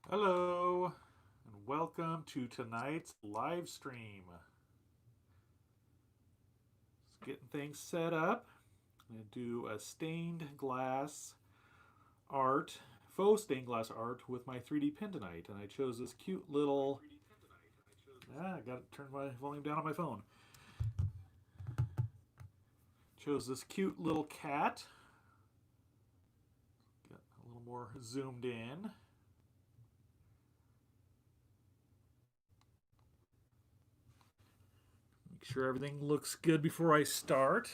Hello, and welcome to tonight's live stream. Just getting things set up. I'm going to do a stained glass art, faux stained glass art with my 3D pen tonight. And I chose this cute little. I got to turn my volume down on my phone. Chose this cute little cat. Get a little more zoomed in. Make sure everything looks good before I start.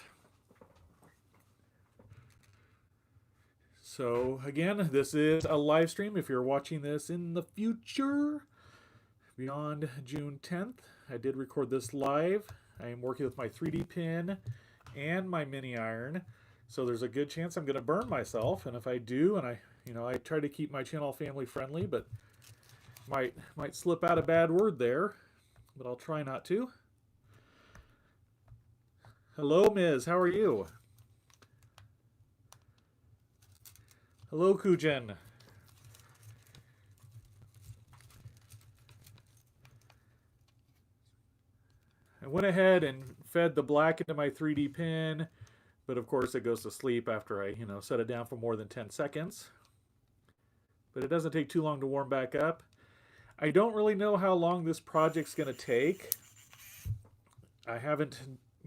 So again, this is a live stream. If you're watching this in the future, beyond June 10th, I did record this live. I am working with my 3D pen and my mini iron, so there's a good chance I'm going to burn myself. And if I do, and I try to keep my channel family friendly, but might slip out a bad word there, but I'll try not to. Hello, Ms. How are you? Hello, Kujin. I went ahead and fed the black into my 3D pen, but of course it goes to sleep after I, set it down for more than 10 seconds. But it doesn't take too long to warm back up. I don't really know how long this project's going to take. I haven't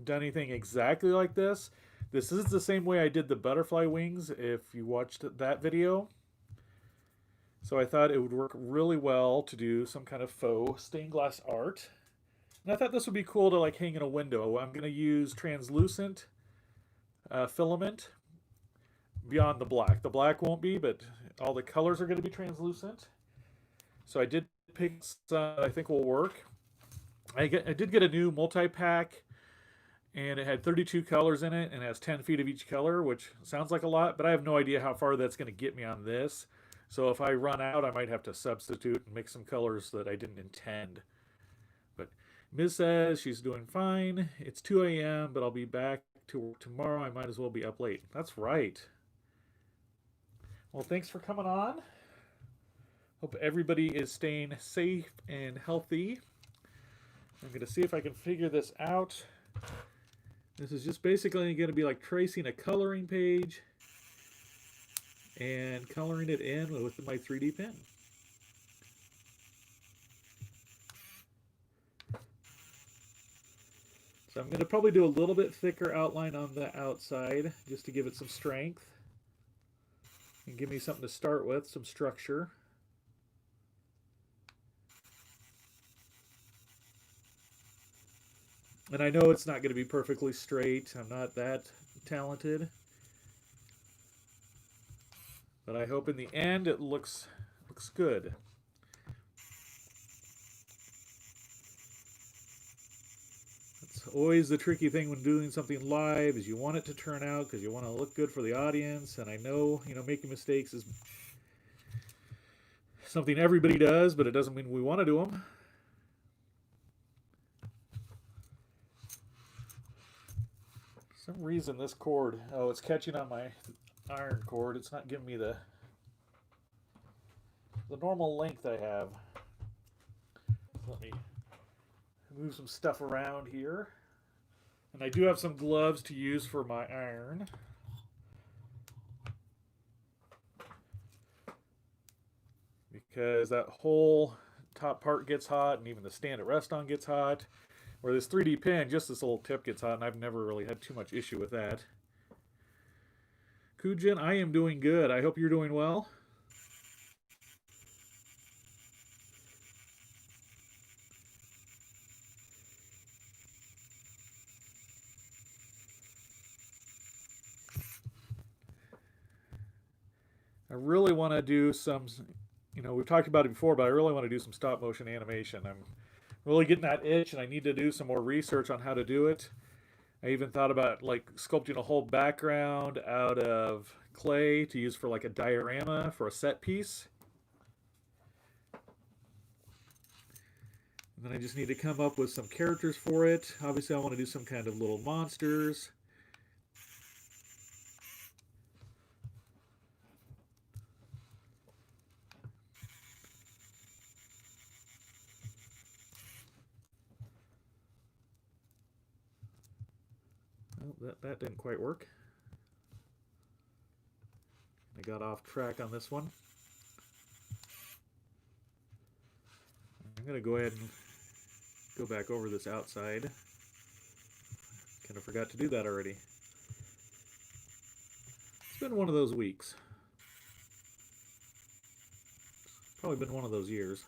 done anything exactly like this. This is the same way I did the butterfly wings if you watched that video. So I thought it would work really well to do some kind of faux stained glass art. And I thought this would be cool to like hang in a window. I'm going to use translucent filament beyond the black. The black won't be, but all the colors are going to be translucent. So I did pick some I think will work. I did get a new multi-pack, and it had 32 colors in it and has 10 feet of each color, which sounds like a lot, but I have no idea how far that's going to get me on this. So if I run out, I might have to substitute and make some colors that I didn't intend. But Ms. says she's doing fine. It's 2 a.m., but I'll be back to work tomorrow. I might as well be up late. That's right. Well, thanks for coming on. Hope everybody is staying safe and healthy. I'm going to see if I can figure this out. This is just basically going to be like tracing a coloring page and coloring it in with my 3D pen. So I'm going to probably do a little bit thicker outline on the outside just to give it some strength and give me something to start with, some structure. And I know it's not going to be perfectly straight. I'm not that talented. But I hope in the end it looks good. That's always the tricky thing when doing something live is you want it to turn out because you want to look good for the audience. And I know, making mistakes is something everybody does, but it doesn't mean we want to do them. For some reason this cord, it's catching on my iron cord. It's not giving me the normal length I have. Let me move some stuff around here. And I do have some gloves to use for my iron. Because that whole top part gets hot, and even the stand it rests on gets hot. Where this 3D pen, just this little tip gets hot, and I've never really had too much issue with that. Kujin, I am doing good. I hope you're doing well. I really want to do some, we've talked about it before, but I really want to do some stop motion animation. I'm really getting that itch, and I need to do some more research on how to do it. I even thought about like sculpting a whole background out of clay to use for like a diorama for a set piece. And then I just need to come up with some characters for it. Obviously I want to do some kind of little monsters. that didn't quite work. I got off track on this one. I'm going to go ahead and go back over this outside. Kind of forgot to do that already. It's been one of those weeks. Probably been one of those years.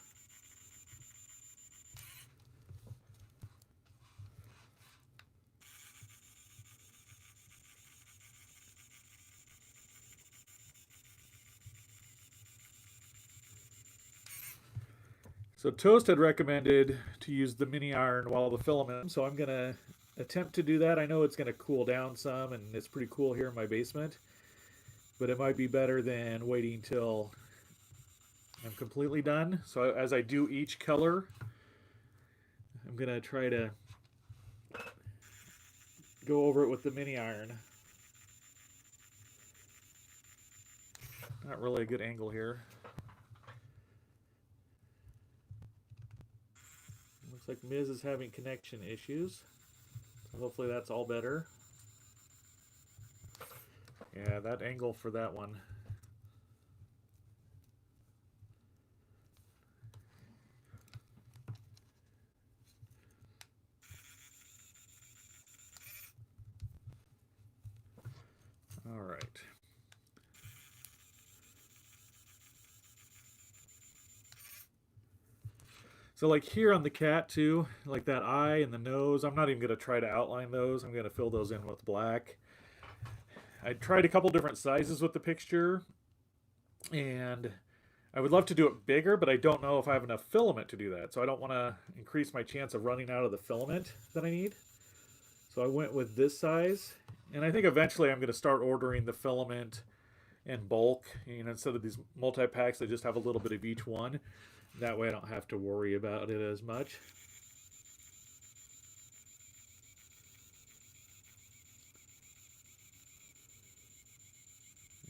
So Toast had recommended to use the mini iron while the filament, so I'm going to attempt to do that. I know it's going to cool down some, and it's pretty cool here in my basement, but it might be better than waiting till I'm completely done. So as I do each color, I'm going to try to go over it with the mini iron. Not really a good angle here. Looks like Miz is having connection issues. So hopefully that's all better. Yeah, that angle for that one. All right. So like here on the cat too, like that eye and the nose, I'm not even going to try to outline those. I'm going to fill those in with black. I tried a couple different sizes with the picture, and I would love to do it bigger, but I don't know if I have enough filament to do that. So I don't want to increase my chance of running out of the filament that I need. So I went with this size, and I think eventually I'm going to start ordering the filament in bulk, you know, instead of these multi-packs that just have a little bit of each one. That way I don't have to worry about it as much.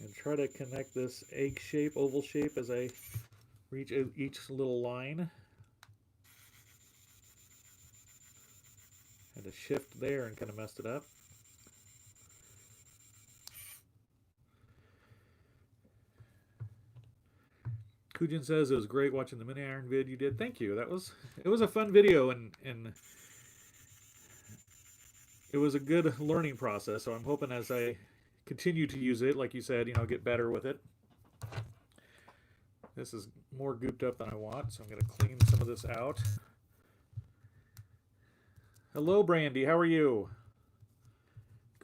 And try to connect this egg shape, oval shape as I reach each little line. Had to shift there and kind of messed it up. Kujin says it was great watching the mini iron vid you did. Thank you. It was a fun video, and it was a good learning process. So I'm hoping as I continue to use it, like you said, you know, get better with it. This is more gooped up than I want, so I'm going to clean some of this out. Hello, Brandy. How are you?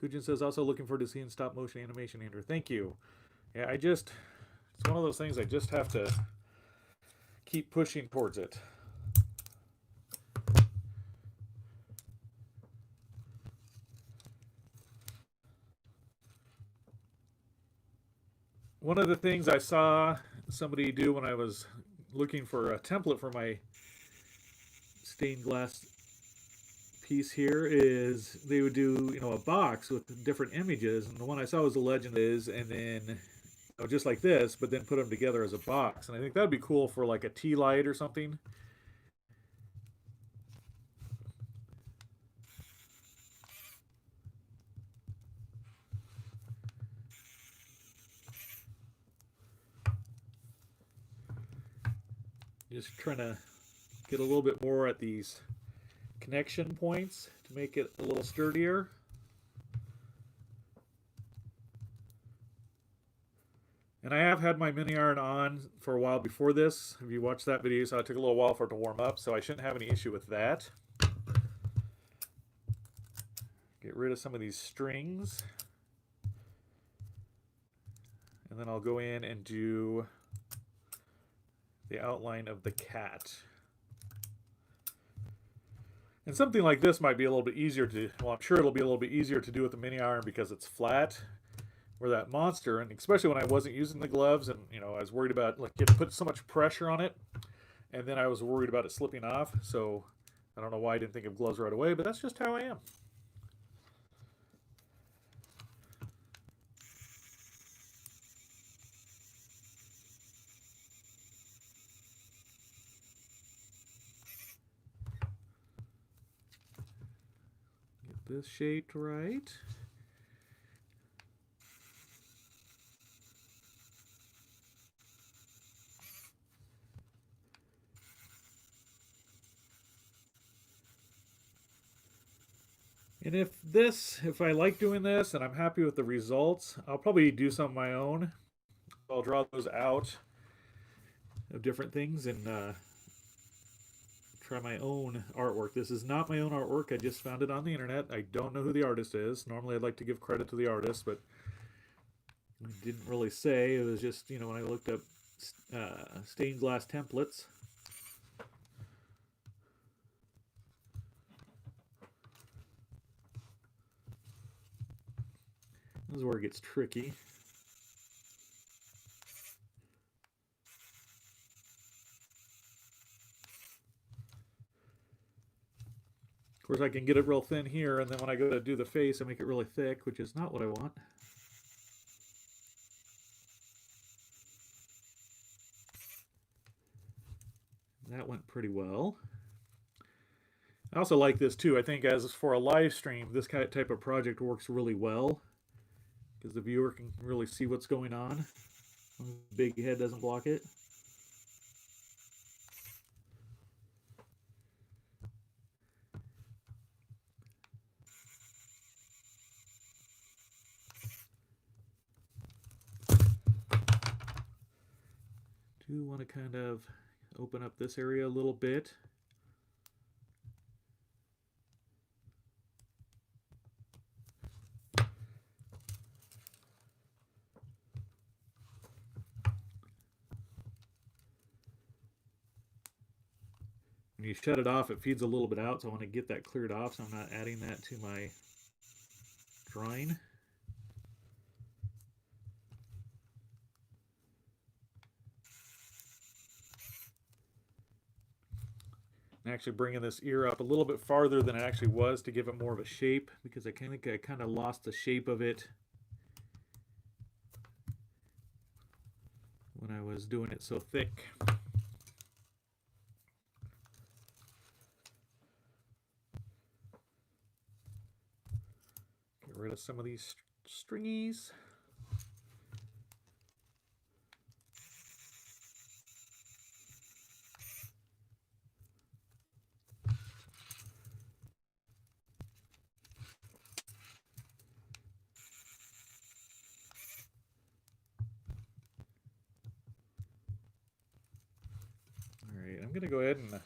Kujin says also looking forward to seeing stop motion animation, Andrew. Thank you. Yeah, it's one of those things I just have to keep pushing towards it. One of the things I saw somebody do when I was looking for a template for my stained glass piece here is they would do, you know, a box with different images, and the one I saw was the legend is, and then just like this, but then put them together as a box. And I think that'd be cool for like a tea light or something. Just trying to get a little bit more at these connection points to make it a little sturdier. And I have had my mini iron on for a while before this. If you watched that video, so it took a little while for it to warm up, so I shouldn't have any issue with that. Get rid of some of these strings. And then I'll go in and do the outline of the cat. And something like this might be a little bit easier to, well, I'm sure it'll be a little bit easier to do with the mini iron because it's flat. Where that monster, and especially when I wasn't using the gloves, and you know, I was worried about, like, you have to put so much pressure on it, and then I was worried about it slipping off. So I don't know why I didn't think of gloves right away, but that's just how I am. Get this shaped right. And if I like doing this and I'm happy with the results, I'll probably do some of my own. I'll draw those out of different things and try my own artwork. This is not my own artwork. I just found it on the internet. I don't know who the artist is. Normally I'd like to give credit to the artist, but I didn't really say. It was just, you know, when I looked up stained glass templates. This is where it gets tricky. Of course, I can get it real thin here, and then when I go to do the face, I make it really thick, which is not what I want. That went pretty well. I also like this too. I think as for a live stream, this type of project works really well because the viewer can really see what's going on. The big head doesn't block it. Do want to kind of open up this area a little bit. When you shut it off, it feeds a little bit out, so I want to get that cleared off so I'm not adding that to my drawing. I'm actually bringing this ear up a little bit farther than it actually was to give it more of a shape, because I think I kind of lost the shape of it when I was doing it so thick. Get rid of some of these stringies. I'm going to go ahead and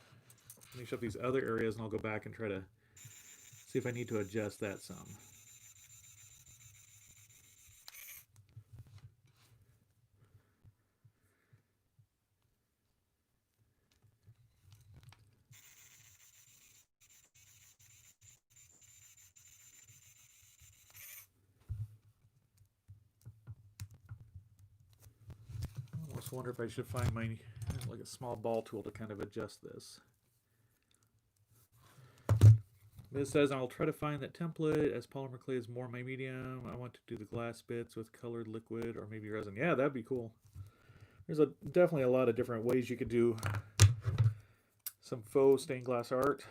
finish up these other areas, and I'll go back and try to see if I need to adjust that some. I almost wonder if I should find my like a small ball tool to kind of adjust this. This says I'll try to find that template as polymer clay is more my medium. I want to do the glass bits with colored liquid or maybe resin. Yeah, that'd be cool. There's definitely a lot of different ways you could do some faux stained glass art.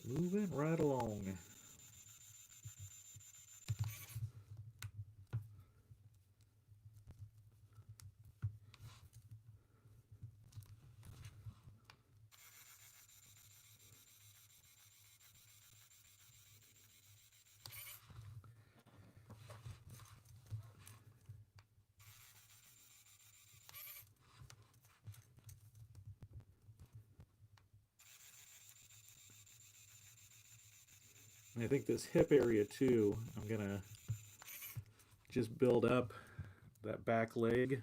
Moving right along. And I think this hip area too, I'm gonna just build up that back leg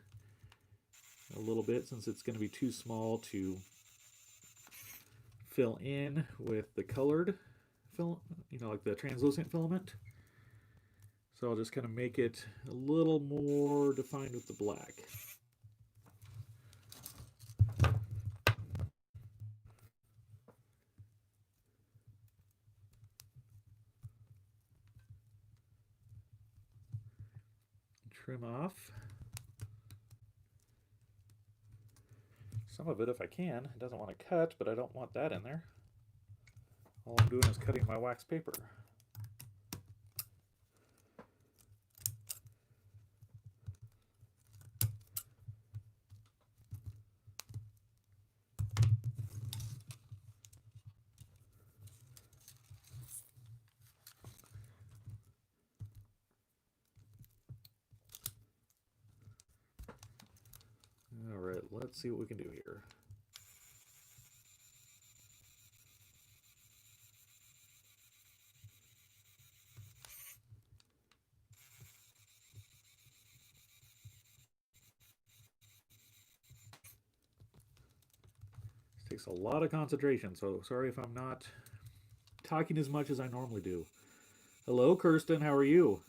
a little bit since it's going to be too small to fill in with the colored film, you know, like the translucent filament. So I'll just kind of make it a little more defined with the black. Trim off. some of it if I can. It doesn't want to cut, but I don't want that in there. All I'm doing is cutting my wax paper. All right, let's see what we can do here. This takes a lot of concentration, so sorry if I'm not talking as much as I normally do. Hello, Kirsten, how are you?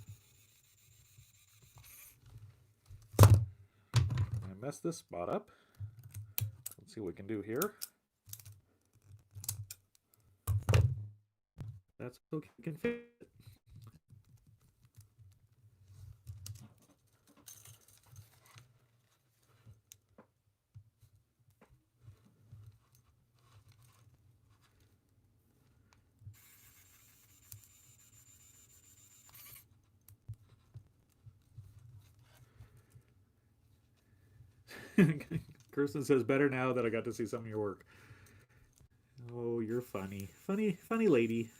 I messed this spot up. Let's see what we can do here. That's okay, we can fit it. Kirsten says, better now that I got to see some of your work. Oh, you're funny. Funny lady.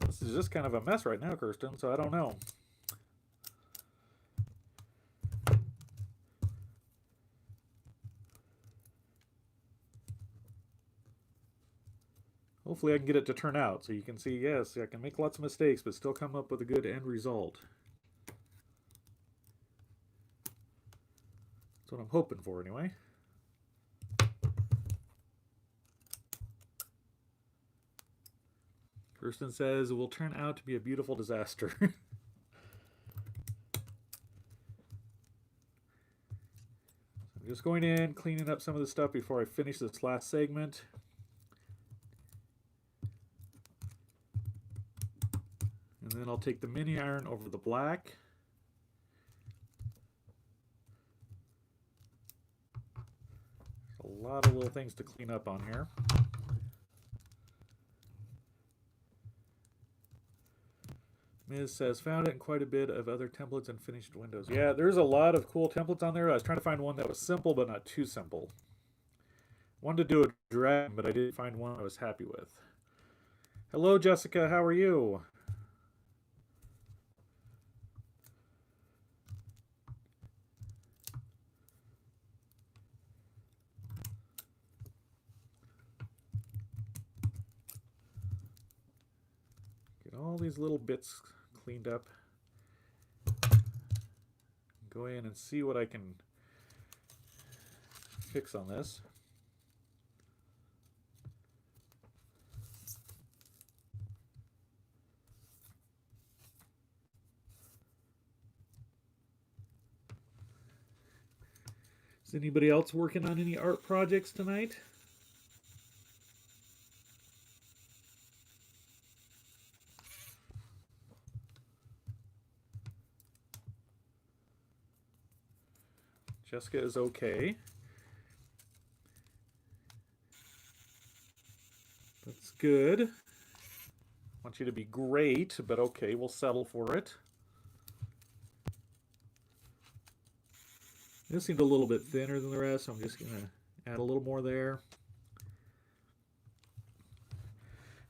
This is just kind of a mess right now, Kirsten, so I don't know. Hopefully I can get it to turn out so you can see, yes, I can make lots of mistakes, but still come up with a good end result. That's what I'm hoping for, anyway. Kirsten says it will turn out to be a beautiful disaster. I'm just going in, cleaning up some of the stuff before I finish this last segment. And then I'll take the mini iron over the black. A lot of little things to clean up on here. Ms. says, found it in quite a bit of other templates and finished windows. Yeah, there's a lot of cool templates on there. I was trying to find one that was simple, but not too simple. Wanted to do a dragon, but I didn't find one I was happy with. Hello, Jessica. How are you? Get all these little bits cleaned up. Go in and see what I can fix on this. Is anybody else working on any art projects tonight? Jessica is okay. That's good. I want you to be great, but okay, we'll settle for it. This seemed a little bit thinner than the rest, so I'm just going to add a little more there.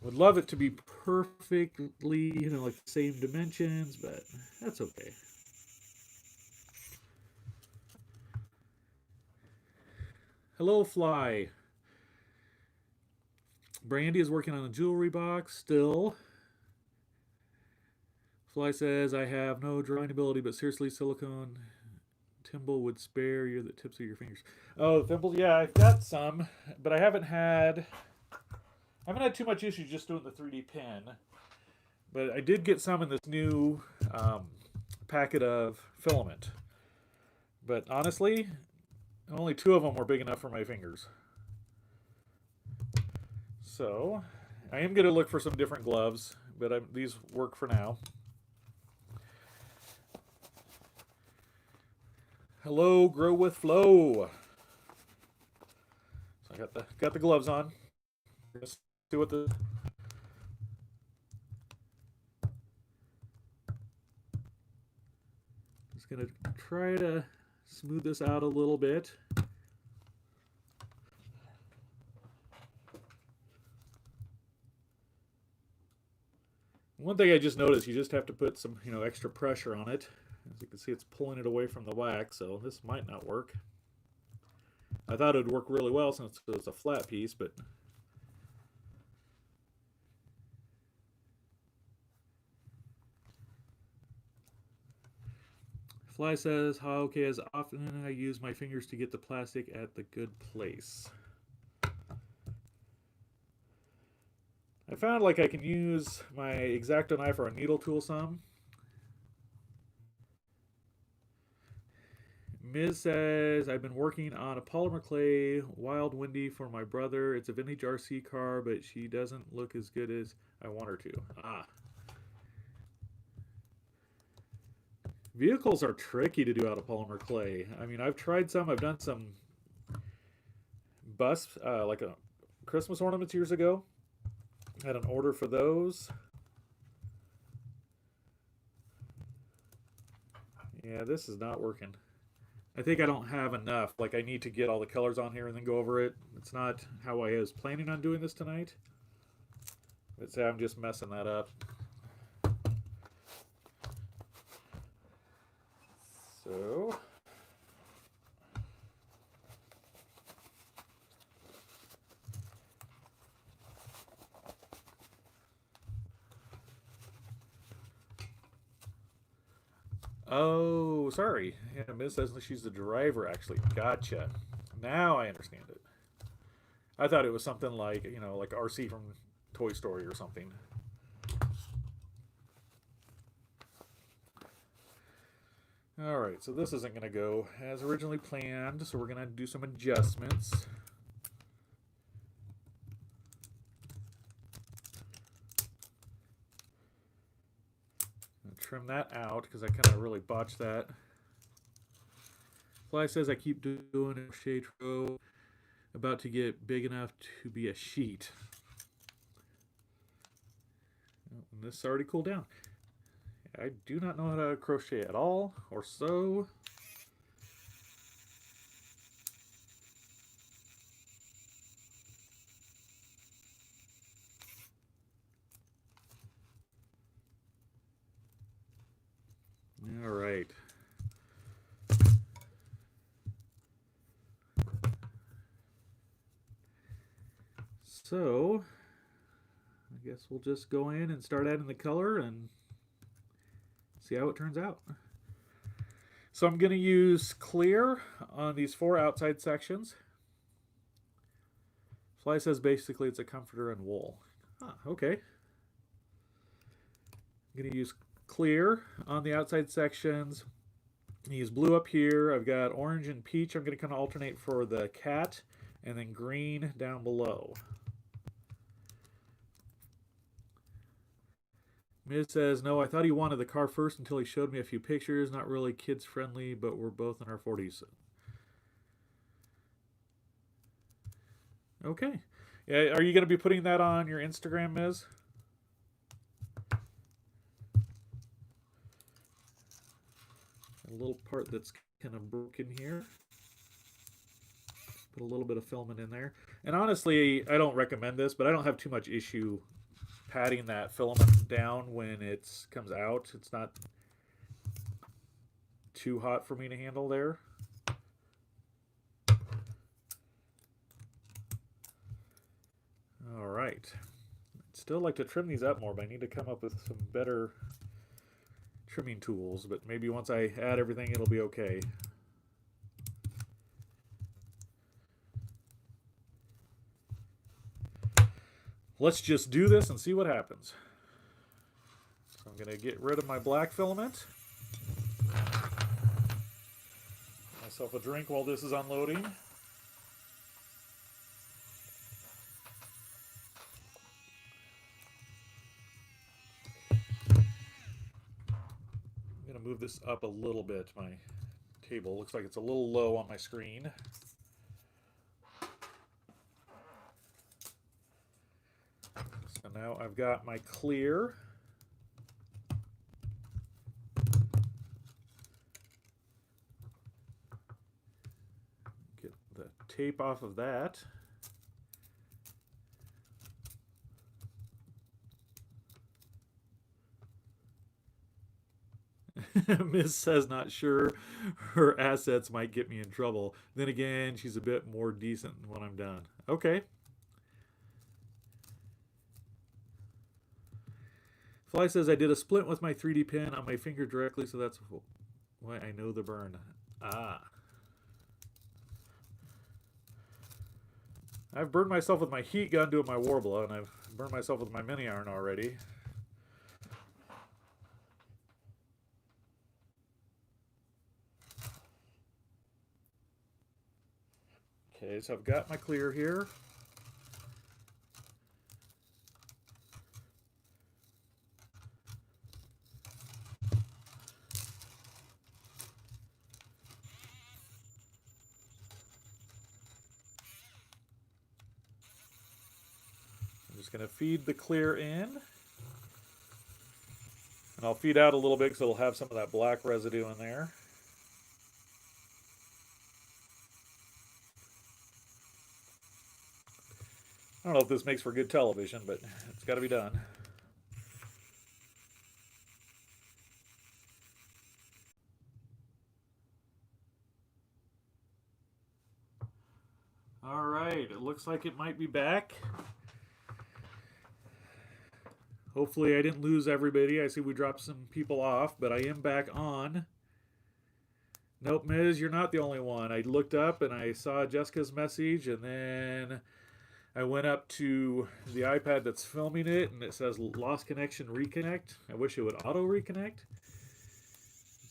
Would love it to be perfectly, like the same dimensions, but that's okay. Hello, Fly. Brandy is working on a jewelry box still. Fly says, I have no drawing ability, but seriously, silicone thimble would spare you the tips of your fingers. Oh, thimbles, yeah, I've got some, but I haven't had too much issue just doing the 3D pen. But I did get some in this new packet of filament. But honestly, only 2 of them were big enough for my fingers. So, I am going to look for some different gloves, but these work for now. Hello, grow with flow. So I got the gloves on. Let's see what the just gonna try to smooth this out a little bit. One thing I just noticed, you just have to put some, extra pressure on it. As you can see, it's pulling it away from the wax, so this might not work. I thought it would work really well since it's a flat piece, but Fly says, how okay, as often I use my fingers to get the plastic at the good place. I found like I can use my X-Acto knife or a needle tool some. Ms. says, I've been working on a polymer clay Wild Windy for my brother. It's a vintage RC car, but she doesn't look as good as I want her to. Vehicles are tricky to do out of polymer clay. I mean, I've tried some. I've done some bus, like a Christmas ornaments years ago. Had an order for those. Yeah, this is not working. I think I don't have enough. Like, I need to get all the colors on here and then go over it. It's not how I was planning on doing this tonight. But say I'm just messing that up. So... Oh, sorry. Yeah, Miss says she's the driver, actually. Gotcha. Now I understand it. I thought it was something like, like RC from Toy Story or something. Alright, so this isn't going to go as originally planned, so we're going to do some adjustments. Trim that out because I kind of really botched that. Fly says I keep doing a shade row, about to get big enough to be a sheet. And this already cooled down. I do not know how to crochet at all or sew. All right. So, I guess we'll just go in and start adding the color and see how it turns out. So I'm going to use clear on these 4 outside sections. Fly says basically it's a comforter and wool. Okay. I'm going to use clear on the outside sections. Use blue up here. I've got orange and peach. I'm going to kind of alternate for the cat, and then green down below. Miz says, no, I thought he wanted the car first until he showed me a few pictures. Not really kids friendly, but we're both in our 40s. Okay. Yeah, are you going to be putting that on your Instagram, Miz? A little part that's kind of broken here. Put a little bit of filament in there. And honestly, I don't recommend this, but I don't have too much issue patting that filament down when it comes out. It's not too hot for me to handle there. All right. I'd still like to trim these up more, but I need to come up with some better trimming tools. But maybe once I add everything, it'll be okay. Let's just do this and see what happens. So I'm going to get rid of my black filament. Get myself a drink while this is unloading. I'm going to move this up a little bit, my cable. Looks like it's a little low on my screen. So now I've got my clear. Get the tape off of that. Miss says not sure her assets might get me in trouble. Then again, she's a bit more decent when I'm done. Okay. Fly says I did a splint with my 3D pen on my finger directly, so that's why I know the burn. Ah. I've burned myself with my heat gun doing my Warbler, and I've burned myself with my mini iron already. Okay, so I've got my clear here. I'm just going to feed the clear in. And I'll feed out a little bit because it'll have some of that black residue in there. I don't know if this makes for good television, but it's got to be done. All right, it looks like it might be back. Hopefully I didn't lose everybody. I see we dropped some people off, but I am back on. Nope, Ms., you're not the only one. I looked up and I saw Jessica's message, and then I went up to the iPad that's filming it, and it says lost connection, reconnect. I wish it would auto reconnect.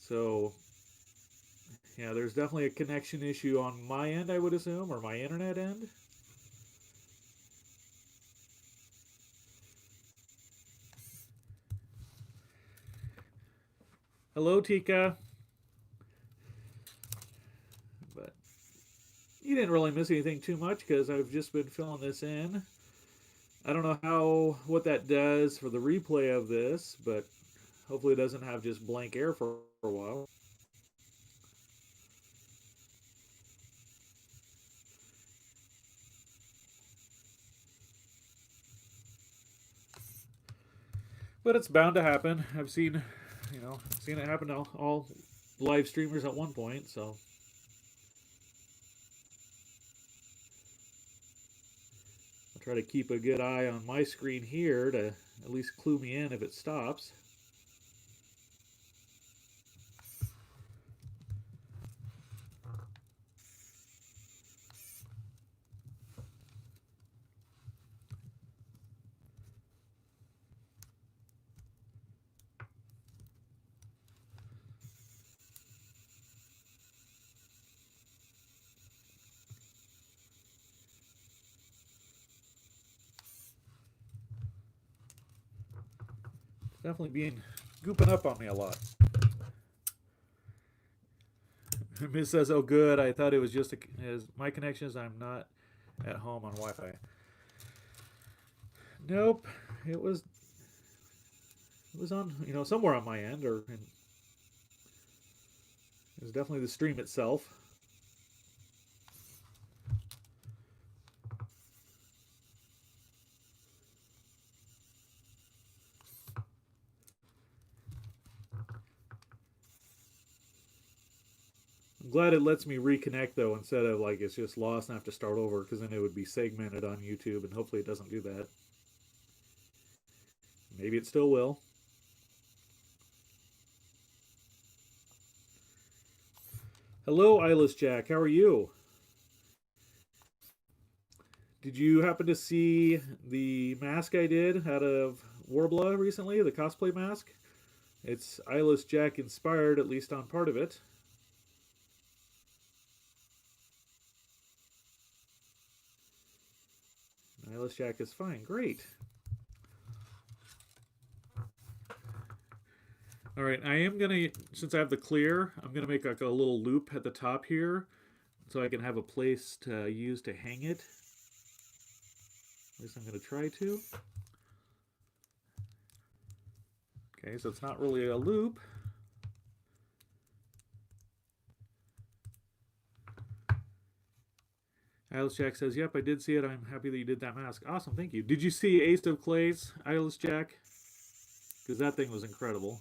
So, yeah, there's definitely a connection issue on my end, I would assume, or my internet end. Hello, Tika. But you didn't really miss anything too much because I've just been filling this in. I don't know what that does for the replay of this, but hopefully it doesn't have just blank air for a while. But it's bound to happen. I've seen it happen to all live streamers at one point, so. I'll try to keep a good eye on my screen here to at least clue me in if it stops. Definitely gooping up on me a lot. Miss says, "Oh, good. I thought it was just my connections. I'm not at home on Wi-Fi." Nope, it was on somewhere on my end, it was definitely the stream itself. I'm glad it lets me reconnect though, instead of like it's just lost and I have to start over, because then it would be segmented on YouTube, and hopefully it doesn't do that. Maybe it still will. Hello, Eyeless Jack. How are you? Did you happen to see the mask I did out of Warbler recently, the cosplay mask? It's Eyeless Jack inspired, at least on part of it. Eyeless Jack is fine. Great. All right, I am gonna, since I have the clear, I'm gonna make like a little loop at the top here so I can have a place to use to hang it. At least I'm gonna try to. Okay, so it's not really a loop. Eyeless Jack says, yep, I did see it. I'm happy that you did that mask. Awesome, thank you. Did you see Ace of Clay's Eyeless Jack? Because that thing was incredible.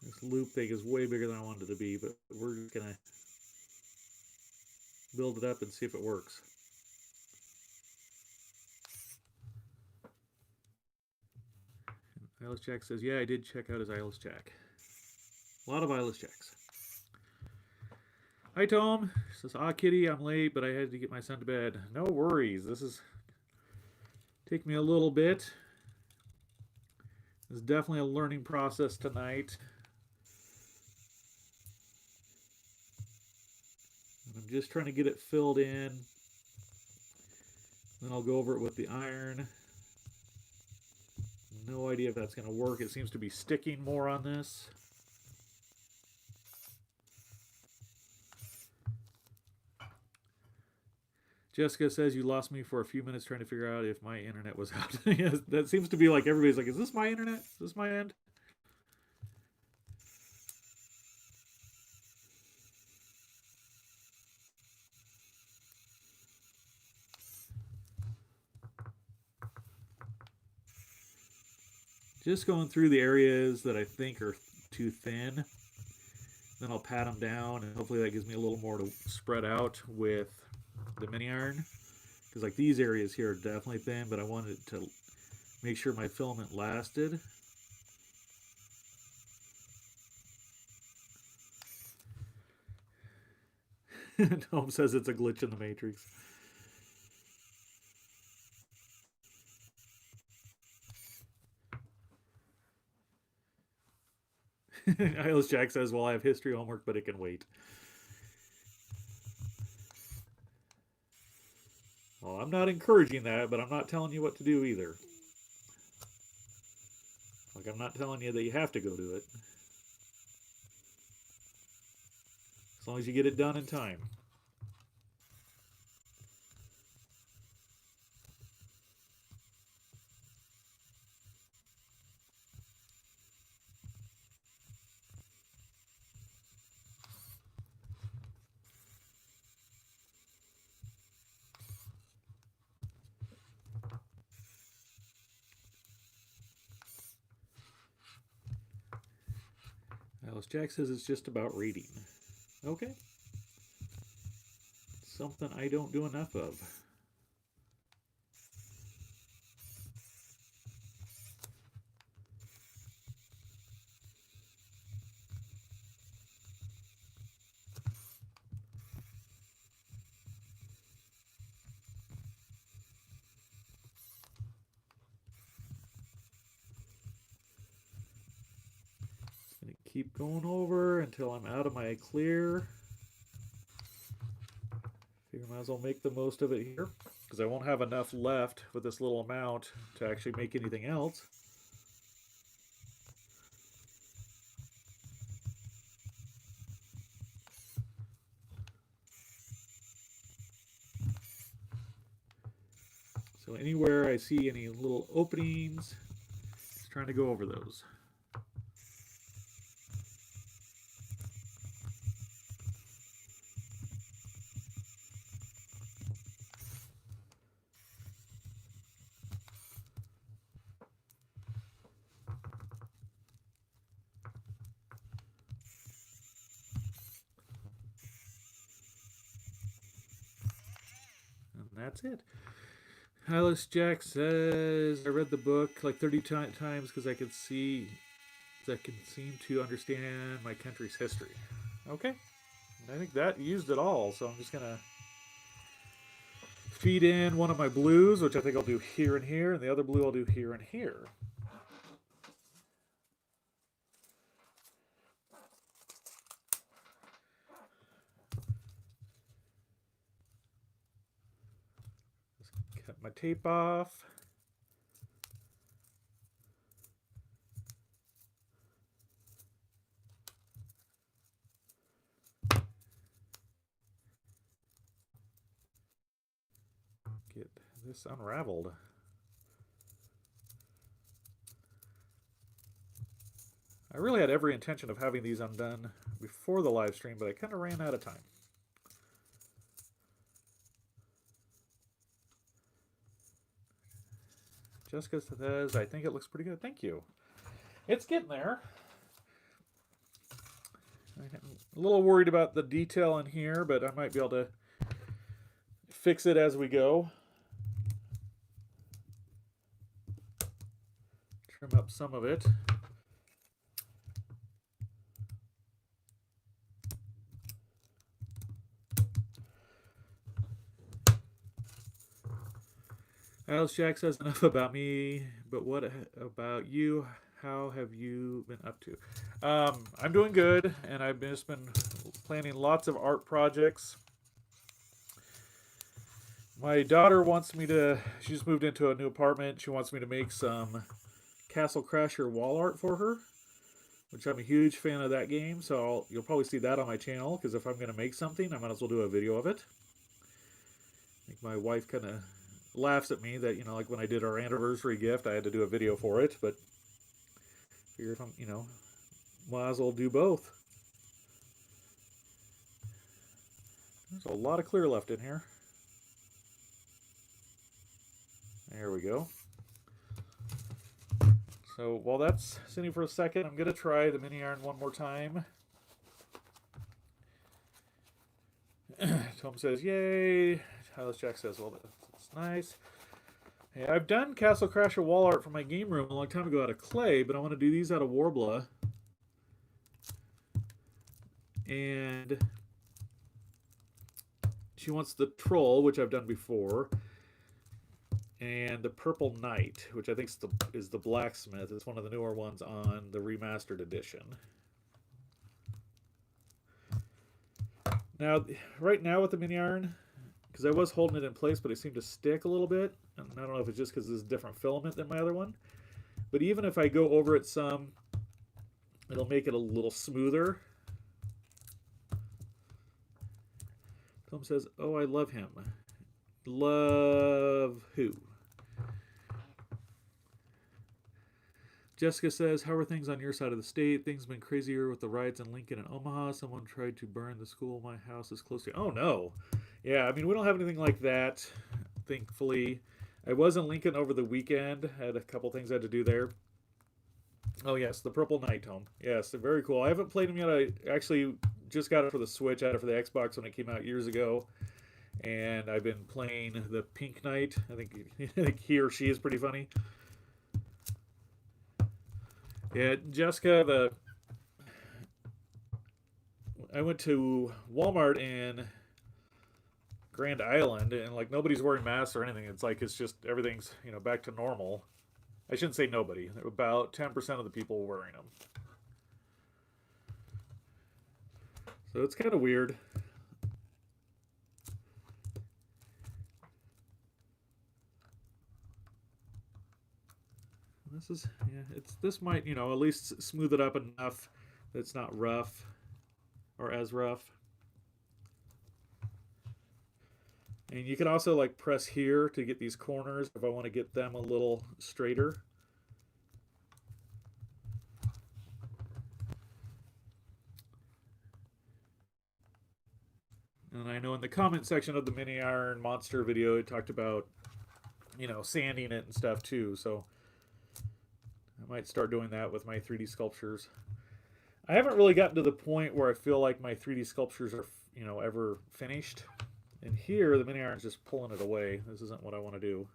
This loop thing is way bigger than I wanted it to be, but we're just gonna build it up and see if it works. Eyeless Jack says, yeah, I did check out his Eyeless Jack. A lot of Eyeless Jacks. Hi, Tom. He says, kitty, I'm late, but I had to get my son to bed. No worries. This is take me a little bit. It's definitely a learning process tonight. I'm just trying to get it filled in. Then I'll go over it with the iron. No idea if that's going to work. It seems to be sticking more on this. Jessica says, you lost me for a few minutes trying to figure out if my internet was out. Yes, that seems to be like everybody's like, is this my internet? Is this my end? Just going through the areas that I think are too thin. Then I'll pat them down, and hopefully that gives me a little more to spread out with the mini iron. Because like these areas here are definitely thin, but I wanted to make sure my filament lasted. Tom says it's a glitch in the matrix. Eyeless Jack says, well, I have history homework, but it can wait. Well, I'm not encouraging that, but I'm not telling you what to do either. Like, I'm not telling you that you have to go do it. As long as you get it done in time. Alice Jack says it's just about reading. Okay. Something I don't do enough of. Keep going over until I'm out of my clear. Figure I might as well make the most of it here because I won't have enough left with this little amount to actually make anything else. So anywhere I see any little openings, just trying to go over those. That's it. Alice Jack says, I read the book like 30 times because I can seem to understand my country's history. Okay. I think that used it all, so I'm just going to feed in one of my blues, which I think I'll do here and here, and the other blue I'll do here and here. Just cut my tape off. Get this unraveled. I really had every intention of having these undone before the live stream, but I kind of ran out of time. Jessica says, I think it looks pretty good. Thank you. It's getting there. I'm a little worried about the detail in here, but I might be able to fix it as we go. Trim up some of it. Alice Jack says, enough about me, but what about you? How have you been up to? I'm doing good, and I've just been planning lots of art projects. My daughter wants me to, she just moved into a new apartment. She wants me to make some Castle Crasher wall art for her, which I'm a huge fan of that game, so you'll probably see that on my channel, because if I'm going to make something, I might as well do a video of it. I think my wife kind of laughs at me that, you know, like when I did our anniversary gift, I had to do a video for it, but figure if I'm, you know, might as well do both. There's a lot of clear left in here. There we go. So while that's sitting for a second, I'm going to try the mini iron one more time. Tom says, yay. Alice Jack says, well, that's nice. Hey, I've done Castle Crasher wall art for my game room a long time ago out of clay, but I want to do these out of Warbler. And she wants the Troll, which I've done before, and the Purple Knight, which I think is the Blacksmith. It's one of the newer ones on the remastered edition. Now, right now with the mini iron, because I was holding it in place, but it seemed to stick a little bit. And I don't know if it's just because this is a different filament than my other one. But even if I go over it some, it'll make it a little smoother. Tom says, oh, I love him. Love who? Jessica says, how are things on your side of the state? Things have been crazier with the riots in Lincoln and Omaha. Someone tried to burn the school my house is close to. Oh, no. Yeah, I mean, we don't have anything like that, thankfully. I was in Lincoln over the weekend. I had a couple things I had to do there. Oh, yes, the Purple Knight Home. Yes, they're very cool. I haven't played them yet. I actually just got it for the Switch. I had it for the Xbox when it came out years ago. And I've been playing the Pink Knight. I think he or she is pretty funny. Yeah, Jessica, I went to Walmart in Grand Island, and like nobody's wearing masks or anything. It's like it's just everything's, you know, back to normal. I shouldn't say nobody. About 10% of the people were wearing them. So it's kind of weird. This is, yeah, this might, you know, at least smooth it up enough that it's not rough or as rough. And you can also like press here to get these corners if I want to get them a little straighter. And I know in the comment section of the mini iron monster video, it talked about, you know, sanding it and stuff too. So I might start doing that with my 3D sculptures. I haven't really gotten to the point where I feel like my 3D sculptures are, you know, ever finished. And here, the mini iron's just pulling it away. This isn't what I want to do.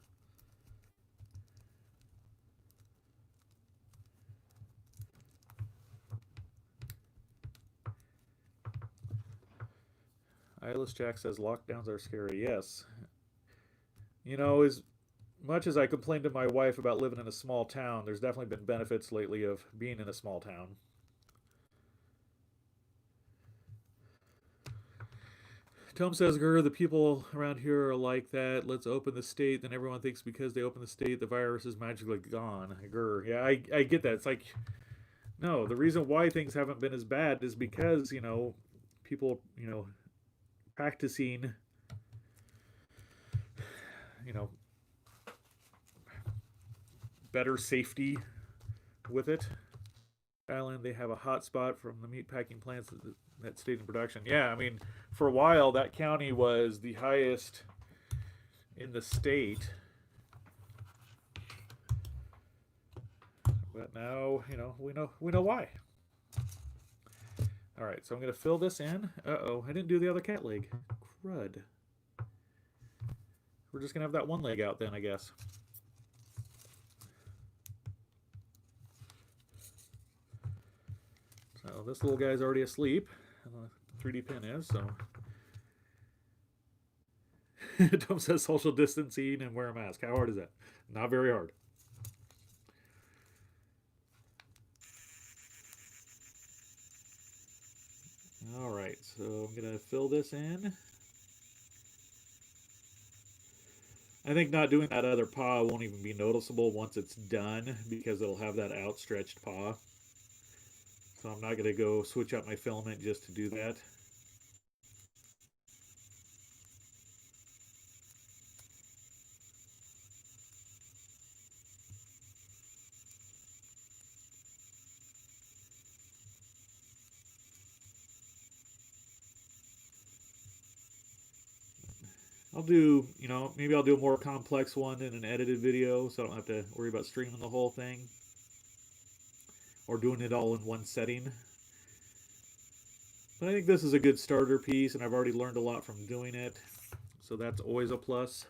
Eyeless Jack says lockdowns are scary. Yes. You know, as much as I complained to my wife about living in a small town, there's definitely been benefits lately of being in a small town. Tom says, "Grr, the people around here are like that. Let's open the state." Then everyone thinks because they open the state, the virus is magically gone. Grr. Yeah, I get that. It's like, no, the reason why things haven't been as bad is because, people, practicing, you know, better safety with it. Island, they have a hot spot from the meat packing plants that stayed in production. Yeah, I mean, for a while, that county was the highest in the state. But now, we know why. All right, so I'm going to fill this in. Uh-oh, I didn't do the other cat leg. Crud. We're just going to have that one leg out then, I guess. So this little guy's already asleep. The 3D pin is, so. Tom says social distancing and wear a mask. How hard is that? Not very hard. All right, so I'm going to fill this in. I think not doing that other paw won't even be noticeable once it's done because it'll have that outstretched paw. So I'm not going to go switch out my filament just to do that. I'll do, maybe I'll do a more complex one in an edited video so I don't have to worry about streaming the whole thing or doing it all in one setting. But I think this is a good starter piece, and I've already learned a lot from doing it, so that's always a plus.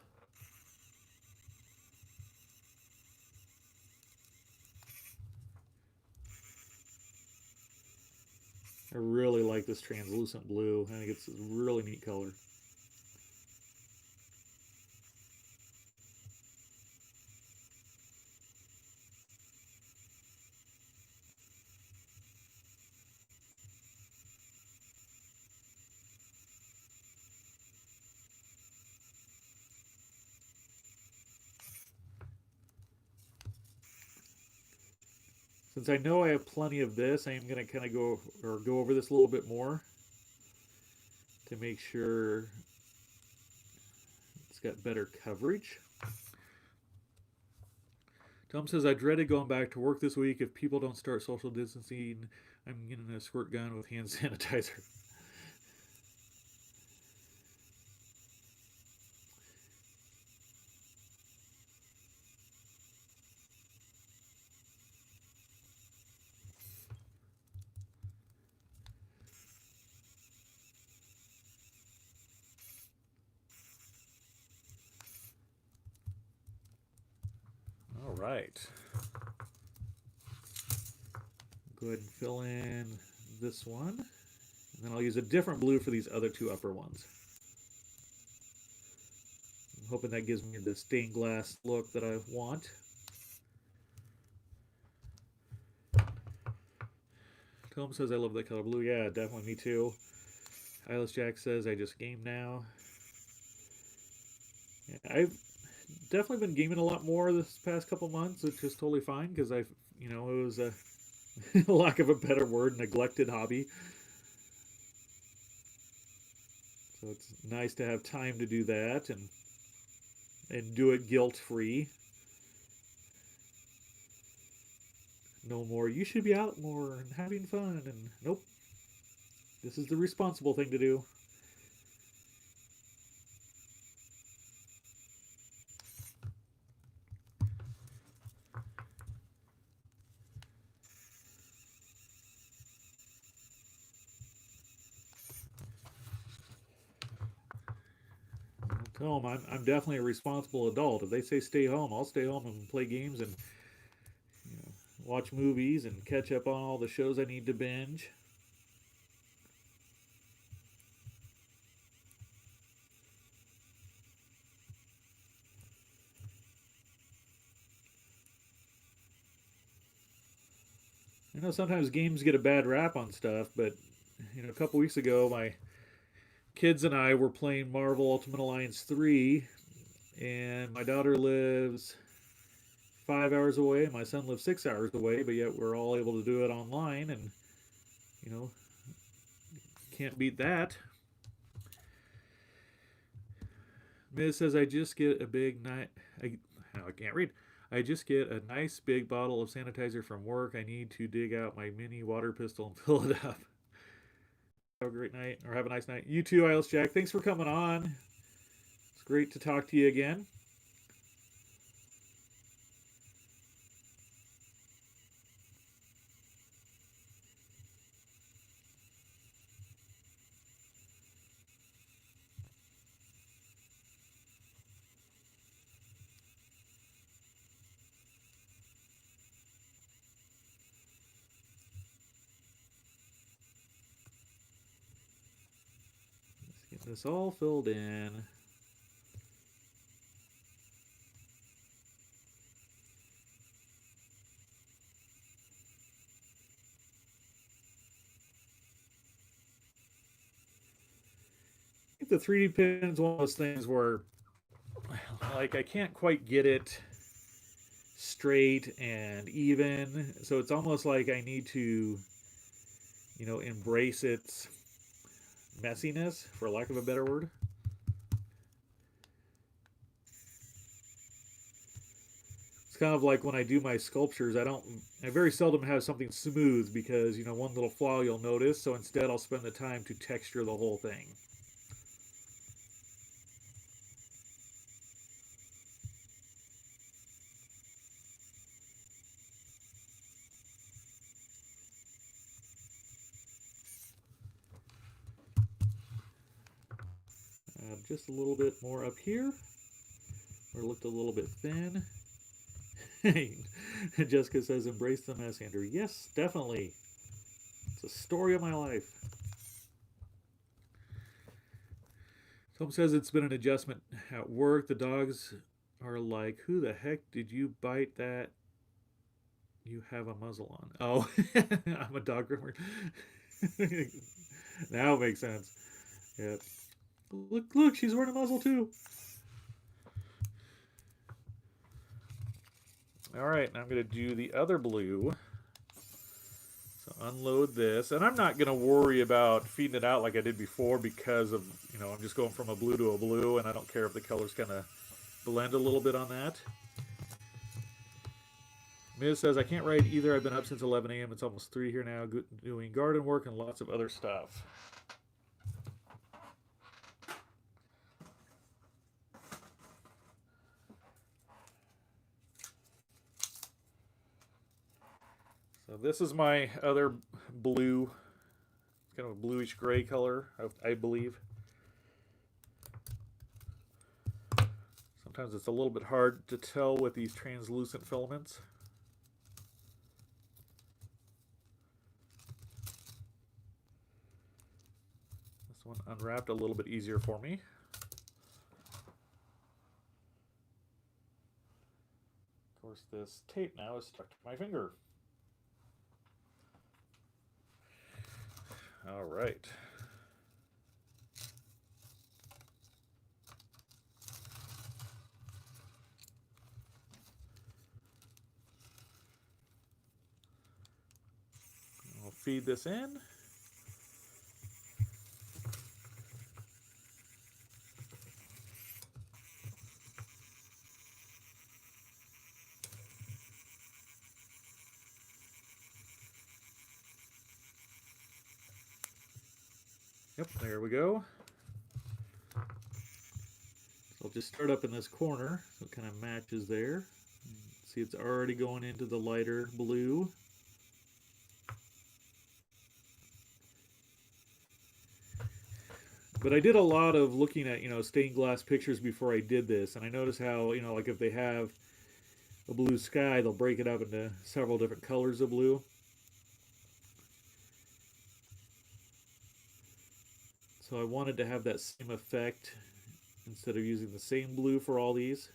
I really like this translucent blue. I think it's a really neat color. Since I know I have plenty of this, I am going to kind of go over this a little bit more to make sure it's got better coverage. Tom says, "I dreaded going back to work this week. If people don't start social distancing, I'm getting a squirt gun with hand sanitizer." All right. Go ahead and fill in this one. And then I'll use a different blue for these other two upper ones. I'm hoping that gives me the stained glass look that I want. Tom says, "I love that color blue." Yeah, definitely me too. Eyeless Jack says, "I just game now." Yeah, I've definitely been gaming a lot more this past couple months, which is totally fine because it was a lack of a better word, neglected hobby. So it's nice to have time to do that and do it guilt-free. No more, "You should be out more and having fun," and nope. This is the responsible thing to do. Home, I'm definitely a responsible adult. If they say stay home, I'll stay home and play games and watch movies and catch up on all the shows I need to binge. I know sometimes games get a bad rap on stuff, but you know, a couple weeks ago, my kids and I were playing Marvel Ultimate Alliance 3, and my daughter lives 5 hours away, and my son lives 6 hours away, but yet we're all able to do it online, and you know, can't beat that. Miz says, I just get a big night. I can't read. I just get a nice big bottle of sanitizer from work. I need to dig out my mini water pistol and fill it up. Have a great night, or have a nice night. You too, Iles Jack. Thanks for coming on. It's great to talk to you again. Let's get this all filled in. The 3D pen is one of those things where, like, I can't quite get it straight and even, so it's almost like I need to, you know, embrace its messiness, for lack of a better word. It's kind of like when I do my sculptures, I very seldom have something smooth because, you know, one little flaw you'll notice, so instead I'll spend the time to texture the whole thing. Just a little bit more up here, or looked a little bit thin. Jessica says, embrace the mess, Andrew. Yes, definitely. It's a story of my life. Tom says it's been an adjustment at work. The dogs are like, who the heck did you bite that you have a muzzle on? Oh, I'm a dog groomer. Now it makes sense. Yeah. Look, she's wearing a muzzle too. All right, now I'm going to do the other blue. So unload this, and I'm not going to worry about feeding it out like I did before because of, you know, I'm just going from a blue to a blue, and I don't care if the colors kind of blend a little bit on that. Miz says, I can't write either. I've been up since 11 a.m. It's almost 3 here now, doing garden work and lots of other stuff. So this is my other blue. It's kind of a bluish gray color, I believe. Sometimes it's a little bit hard to tell with these translucent filaments. This one unwrapped a little bit easier for me. Of course, this tape now is stuck to my finger. All right. I'll feed this in. Yep, there we go. So I'll just start up in this corner so it kind of matches there. See, it's already going into the lighter blue. But I did a lot of looking at, you know, stained glass pictures before I did this, and I noticed how, you know, like if they have a blue sky, they'll break it up into several different colors of blue. So I wanted to have that same effect instead of using the same blue for all these.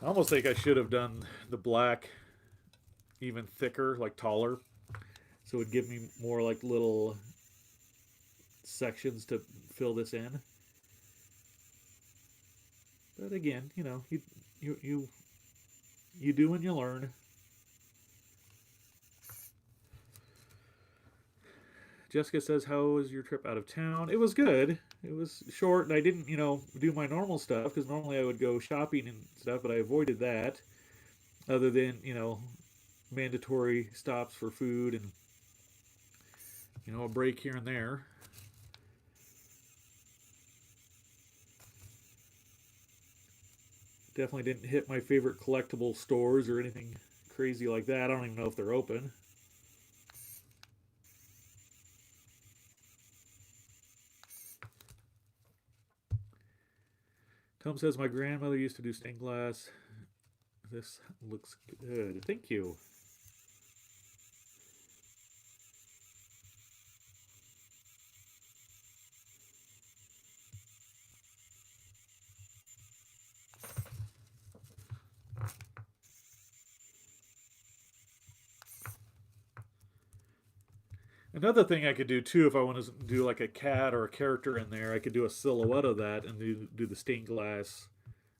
I almost think I should have done the black even thicker, like taller, so it would give me more like little sections to fill this in. But again, you know, you do and you learn. Jessica says, "How was your trip out of town?" It was good. It was short, and I didn't, you know, do my normal stuff because normally I would go shopping and stuff, but I avoided that. Other than, you know, mandatory stops for food and, you know, a break here and there. Definitely didn't hit my favorite collectible stores or anything crazy like that. I don't even know if they're open. Tom says, my grandmother used to do stained glass. This looks good. Thank you. Another thing I could do too, if I want to do like a cat or a character in there, I could do a silhouette of that and do the stained glass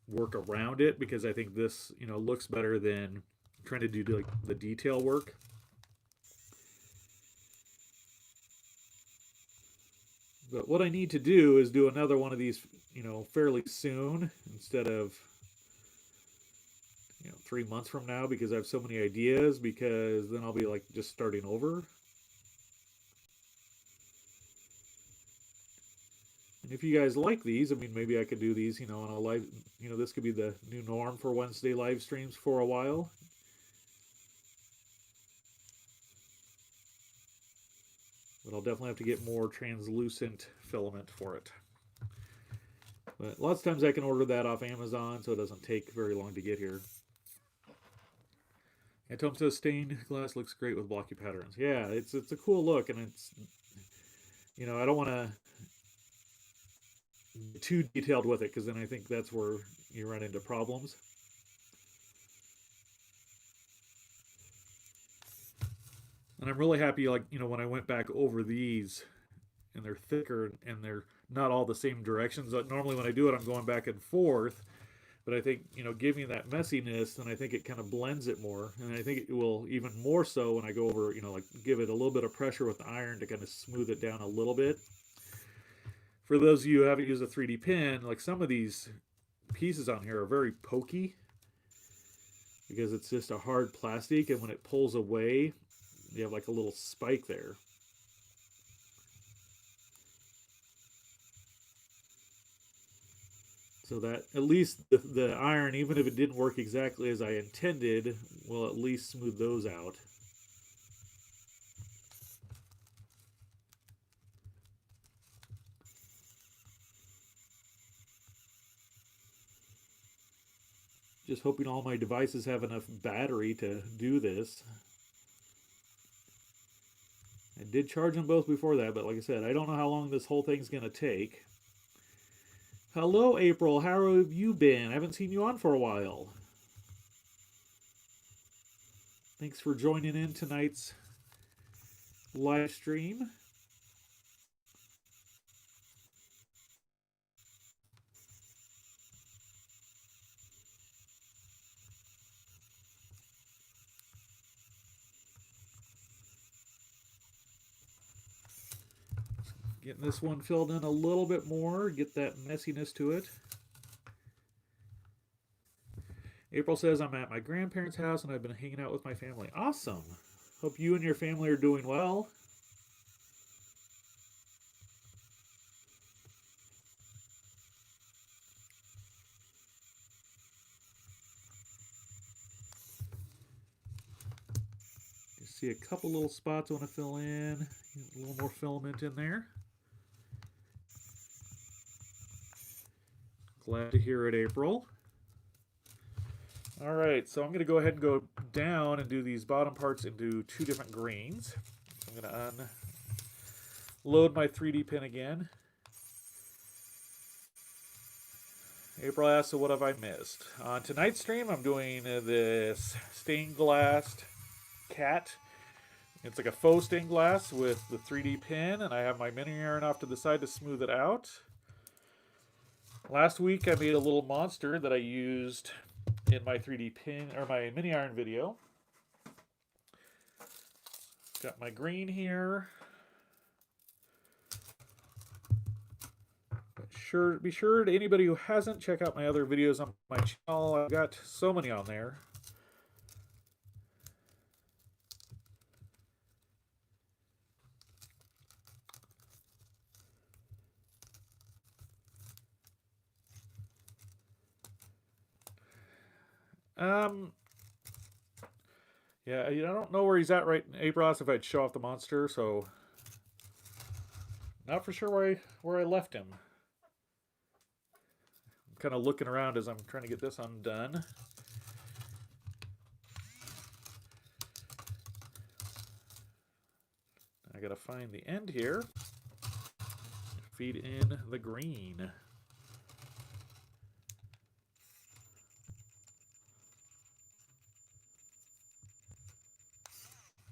work around it, because I think this, you know, looks better than trying to do like the detail work. But what I need to do is do another one of these, you know, fairly soon instead of, you know, 3 months from now, because I have so many ideas, because then I'll be like just starting over. And if you guys like these, I mean, maybe I could do these, you know, on a live, you know, this could be the new norm for Wednesday live streams for a while. But I'll definitely have to get more translucent filament for it. But lots of times I can order that off Amazon, so it doesn't take very long to get here. And Tom says stained glass looks great with blocky patterns. Yeah, it's a cool look, and it's, you know, I don't want to get too detailed with it, because then I think that's where you run into problems. And I'm really happy, like, you know, when I went back over these, and they're thicker and they're not all the same directions. Normally when I do it, I'm going back and forth. But I think, you know, giving that messiness, and I think it kind of blends it more. And I think it will even more so when I go over, you know, like give it a little bit of pressure with the iron to kind of smooth it down a little bit. For those of you who haven't used a 3D pen, like some of these pieces on here are very pokey, because it's just a hard plastic, and when it pulls away, you have like a little spike there. So that at least the iron, even if it didn't work exactly as I intended, will at least smooth those out. Just hoping all my devices have enough battery to do this. I did charge them both before that, but like I said, I don't know how long this whole thing's going to take. Hello, April. How have you been? I haven't seen you on for a while. Thanks for joining in tonight's live stream. Getting this one filled in a little bit more, get that messiness to it. April says, I'm at my grandparents' house and I've been hanging out with my family. Awesome. Hope you and your family are doing well. You see a couple little spots I want to fill in. A little more filament in there. Glad to hear it, April. All right, so I'm going to go ahead and go down and do these bottom parts into 2 different grains. I'm going to unload my 3D pen again. April asks, so what have I missed? On tonight's stream, I'm doing this stained glass cat. It's like a faux stained glass with the 3D pen, and I have my mini iron off to the side to smooth it out. Last week, I made a little monster that I used in my 3D pen, or my mini iron video. Got my green here. Be sure to anybody who hasn't, check out my other videos on my channel. I've got so many on there. Yeah, I don't know where he's at right in April asked if I'd show off the monster, so not for sure where I left him. I'm kind of looking around as I'm trying to get this undone. I gotta find the end here. Feed in the green.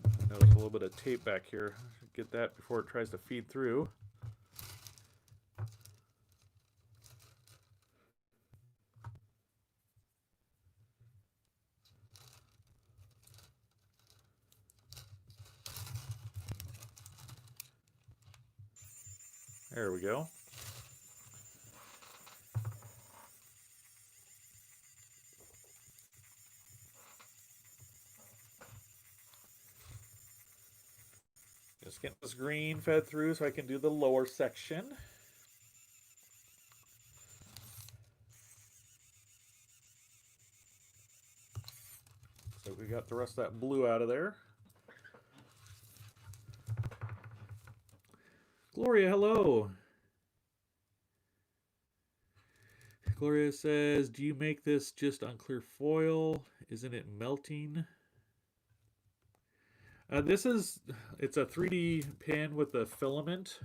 I noticed a little bit of tape back here. Get that before it tries to feed through. There we go. Just get this green fed through so I can do the lower section. So we got the rest of that blue out of there. Gloria, hello. Gloria says, do you make this just on clear foil? Isn't it melting? It's a 3D pen with a filament.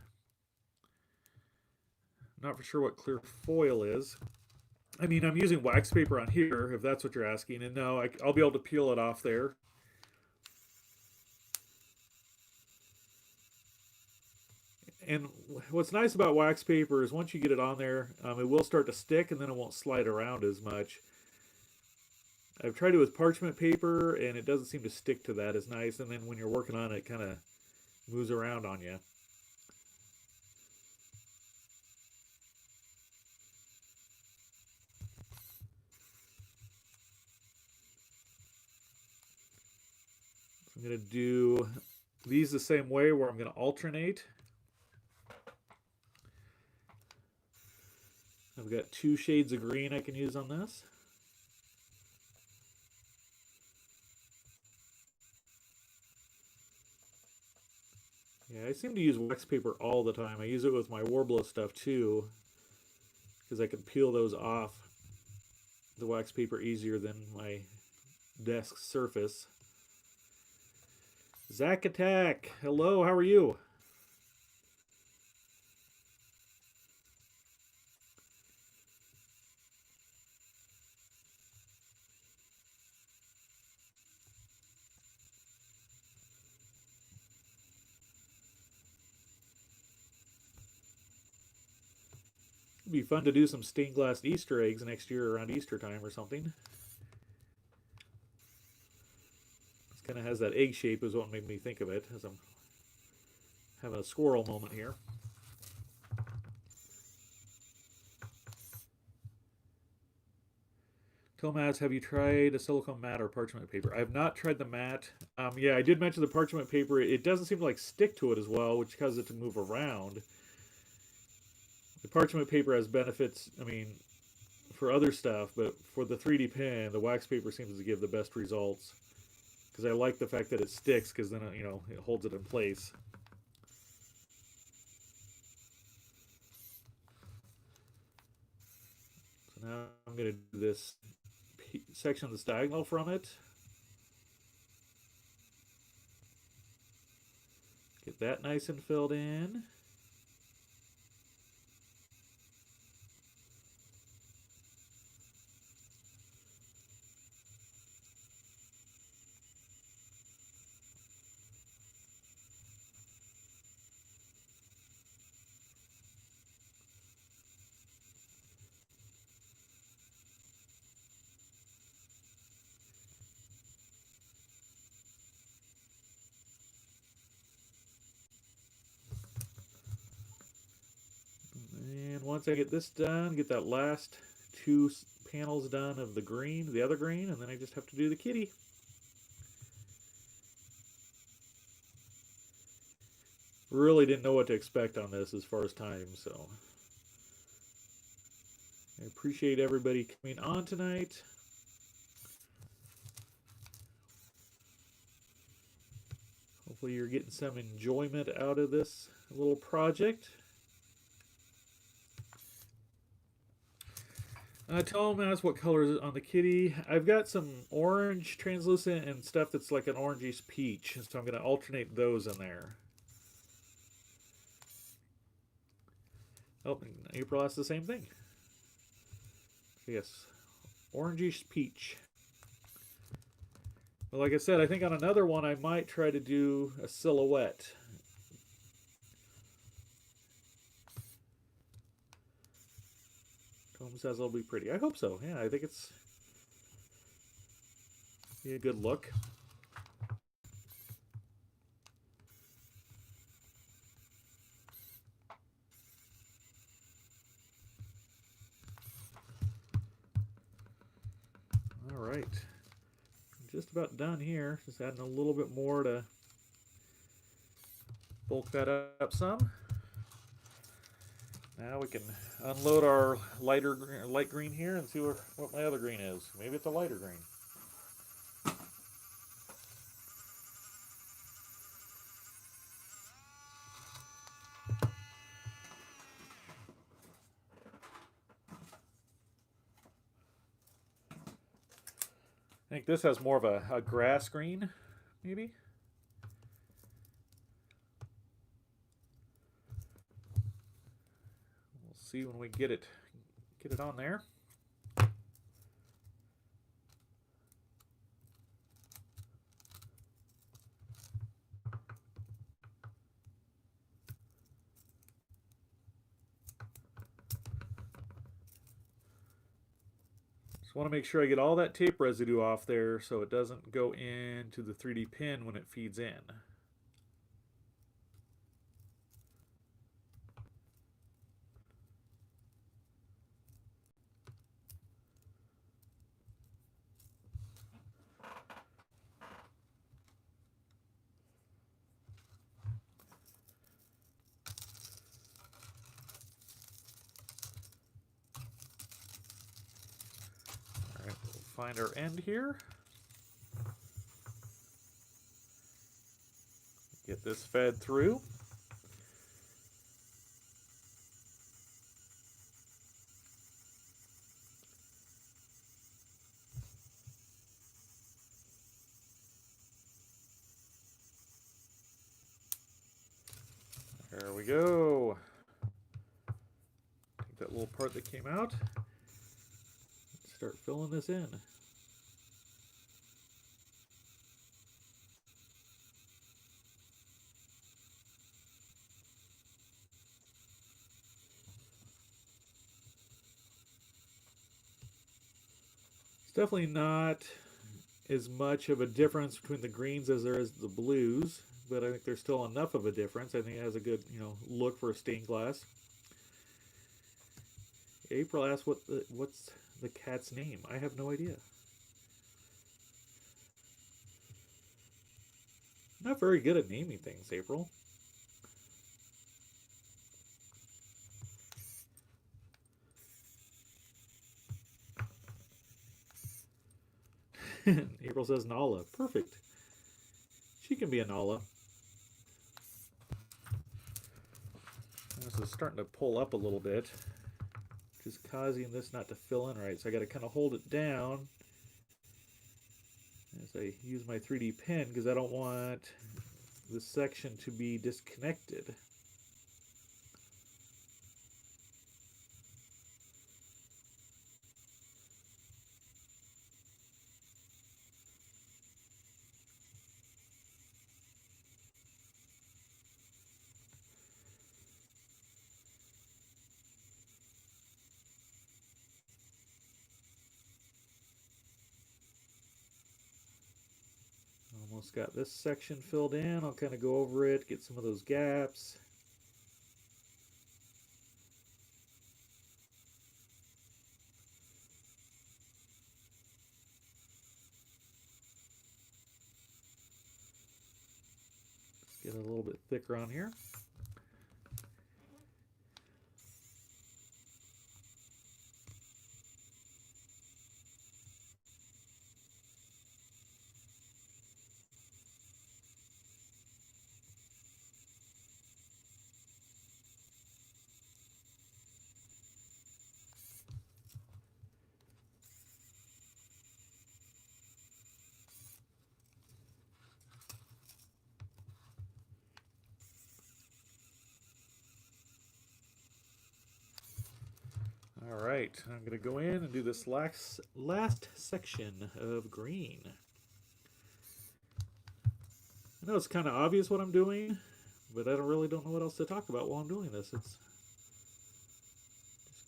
Not for sure what clear foil is. I mean, I'm using wax paper on here, if that's what you're asking. And no, I'll be able to peel it off there. And what's nice about wax paper is once you get it on there, it will start to stick and then it won't slide around as much. I've tried it with parchment paper and it doesn't seem to stick to that as nice. And then when you're working on it, it kind of moves around on you. I'm going to do these the same way where I'm going to alternate. I've got 2 shades of green I can use on this. Yeah, I seem to use wax paper all the time. I use it with my Warbler stuff too, because I can peel those off the wax paper easier than my desk surface. Zack Attack, hello, how are you? It'd be fun to do some stained glass Easter eggs next year around Easter time or something. This kind of has that egg shape is what made me think of it as I'm having a squirrel moment here. Tomas, have you tried a silicone mat or parchment paper? I have not tried the mat. Yeah, I did mention the parchment paper. It doesn't seem to like stick to it as well, which causes it to move around. The parchment paper has benefits, I mean, for other stuff, but for the 3D pen, the wax paper seems to give the best results. Because I like the fact that it sticks, because then, you know, it holds it in place. So now I'm going to do this section that's diagonal from it. Get that nice and filled in. once I get this done, get that last two panels done of the green, the other green, and then I just have to do the kitty. Really didn't know what to expect on this as far as time, so I appreciate everybody coming on tonight. Hopefully you're getting some enjoyment out of this little project. Tell them, ask what color is on the kitty. I've got some orange translucent and stuff that's like an orangish peach, so I'm going to alternate those in there. Oh, and April asked the same thing. Yes, orangish peach. Well, like I said, I think on another one I might try to do a silhouette. Tom says it'll be pretty. I hope so. Yeah, I think it's be a good look. All right. Just about done here. Just adding a little bit more to bulk that up some. Now we can unload our light green here and see what my other green is. Maybe it's a lighter green. I think this has more of a grass green, maybe. We'll see when we get it on there. Want to make sure I get all that tape residue off there so it doesn't go into the 3D pin when it feeds in. Find our end here. Get this fed through. There we go. Take that little part that came out. Start filling this in. It's definitely not as much of a difference between the greens as there is the blues, but I think there's still enough of a difference. I think it has a good, look for a stained glass. April asked what's the cat's name. I have no idea. I'm not very good at naming things, April. April says Nala. Perfect. She can be a Nala. This is starting to pull up a little bit, which is causing this not to fill in right. So I got to kind of hold it down as I use my 3D pen because I don't want this section to be disconnected. Almost got this section filled in. I'll kind of go over it, get some of those gaps. Get it a little bit thicker on here. All right, I'm going to go in and do this last section of green. I know it's kind of obvious what I'm doing, but I really don't know what else to talk about while I'm doing this. It's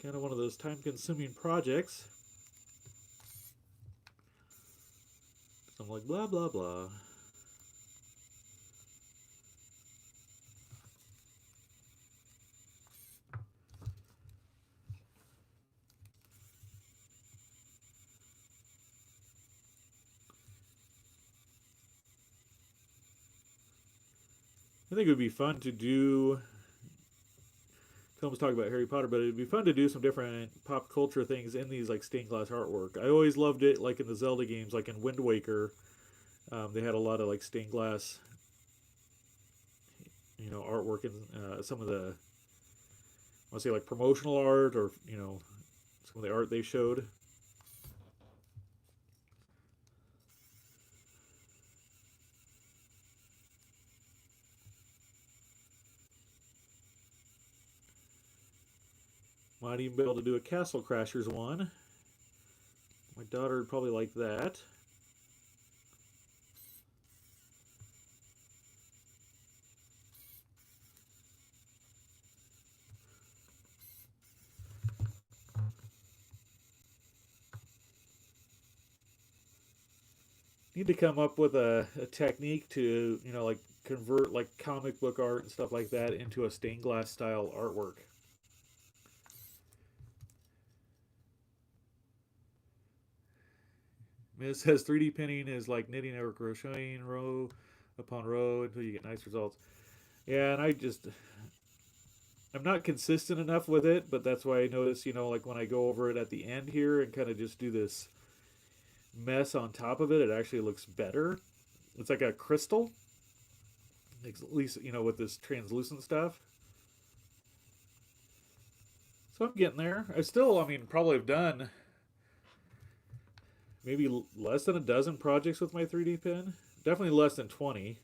kind of one of those time-consuming projects. So I'm like, blah, blah, blah. I think it would be fun to do, Tom's talking about Harry Potter, but it'd be fun to do some different pop culture things in these like stained glass artwork. I always loved it, like in the Zelda games, like in Wind Waker. They had a lot of like stained glass, you know, artwork in some of the, I want to say like promotional art, or you know, some of the art they showed. Might even be able to do a Castle Crashers one. My daughter would probably like that. Need to come up with a technique to, you know, like convert like comic book art and stuff like that into a stained glass style artwork. It says 3D printing is like knitting or crocheting row upon row until you get nice results. Yeah, and I'm not consistent enough with it, but that's why I notice, you know, like when I go over it at the end here and kind of just do this mess on top of it, it actually looks better. It's like a crystal, at least, you know, with this translucent stuff. So I'm getting there. I mean, probably have done maybe less than a dozen projects with my 3D pen. Definitely less than 20. I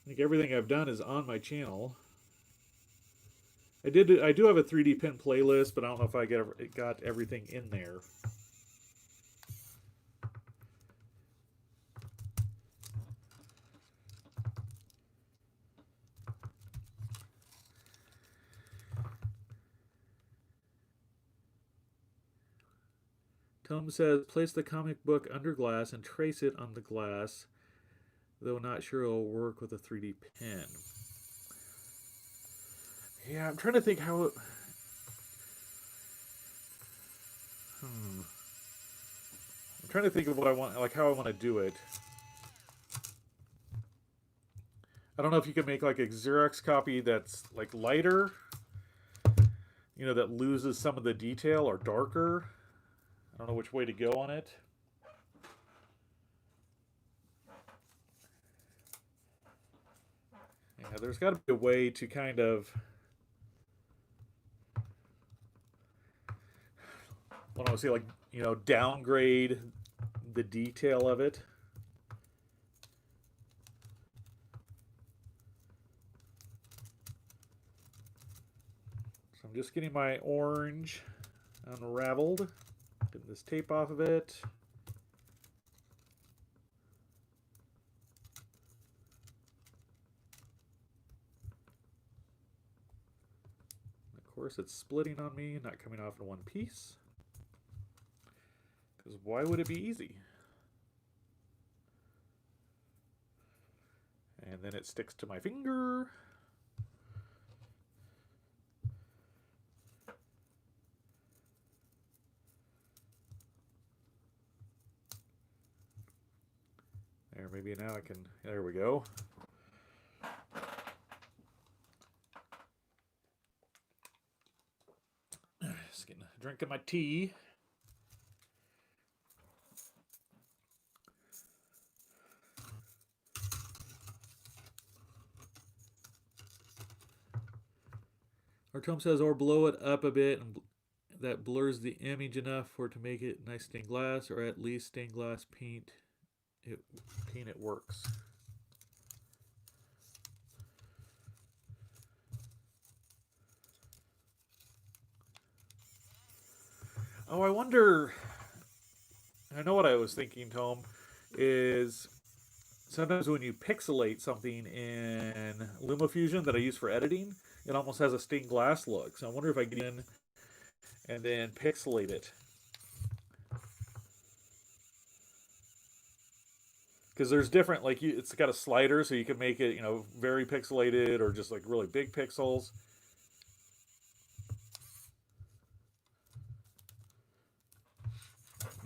think everything I've done is on my channel. I do have a 3D pen playlist, but I don't know if I got everything in there. Tom says, place the comic book under glass and trace it on the glass, though not sure it'll work with a 3D pen. Yeah, I'm trying to think how it... I'm trying to think of what I want, like how I want to do it. I don't know if you can make like a Xerox copy that's like lighter, you know, that loses some of the detail, or darker. I don't know which way to go on it. Yeah, there's got to be a way to kind of, I don't want to say like, you know, downgrade the detail of it. So I'm just getting my orange unraveled. Get this tape off of it. Of course, it's splitting on me, not coming off in one piece. Because why would it be easy? And then it sticks to my finger. There There, maybe now I can, there we go. Just getting a drink of my tea. Our Tom says, or blow it up a bit, and that blurs the image enough for it to make it nice stained glass, or at least stained glass paint. It works. Oh, I wonder. I know what I was thinking, Tom, is sometimes when you pixelate something in LumaFusion that I use for editing, it almost has a stained glass look. So I wonder if I get in and then pixelate it. Because there's different, like, it's got a slider, so you can make it, you know, very pixelated or just like really big pixels.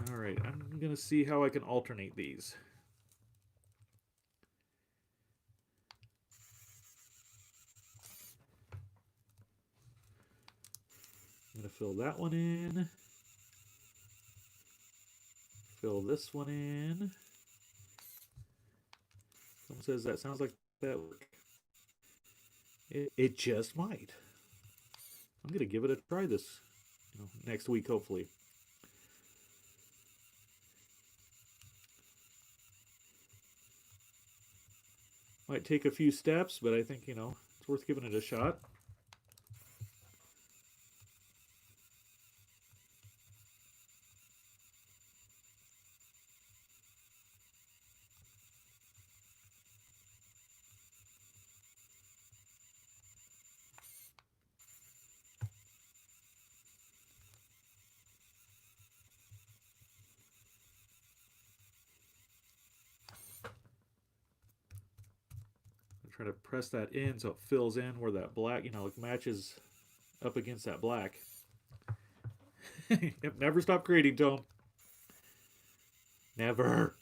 All right, I'm going to see how I can alternate these. I'm going to fill that one in. Fill this one in. Someone says that sounds like that work. It just might. I'm going to give it a try this, next week, hopefully. Might take a few steps, but I think, it's worth giving it a shot. Try to press that in so it fills in where that black, like matches up against that black. Yep, never stop creating, Tom. Never.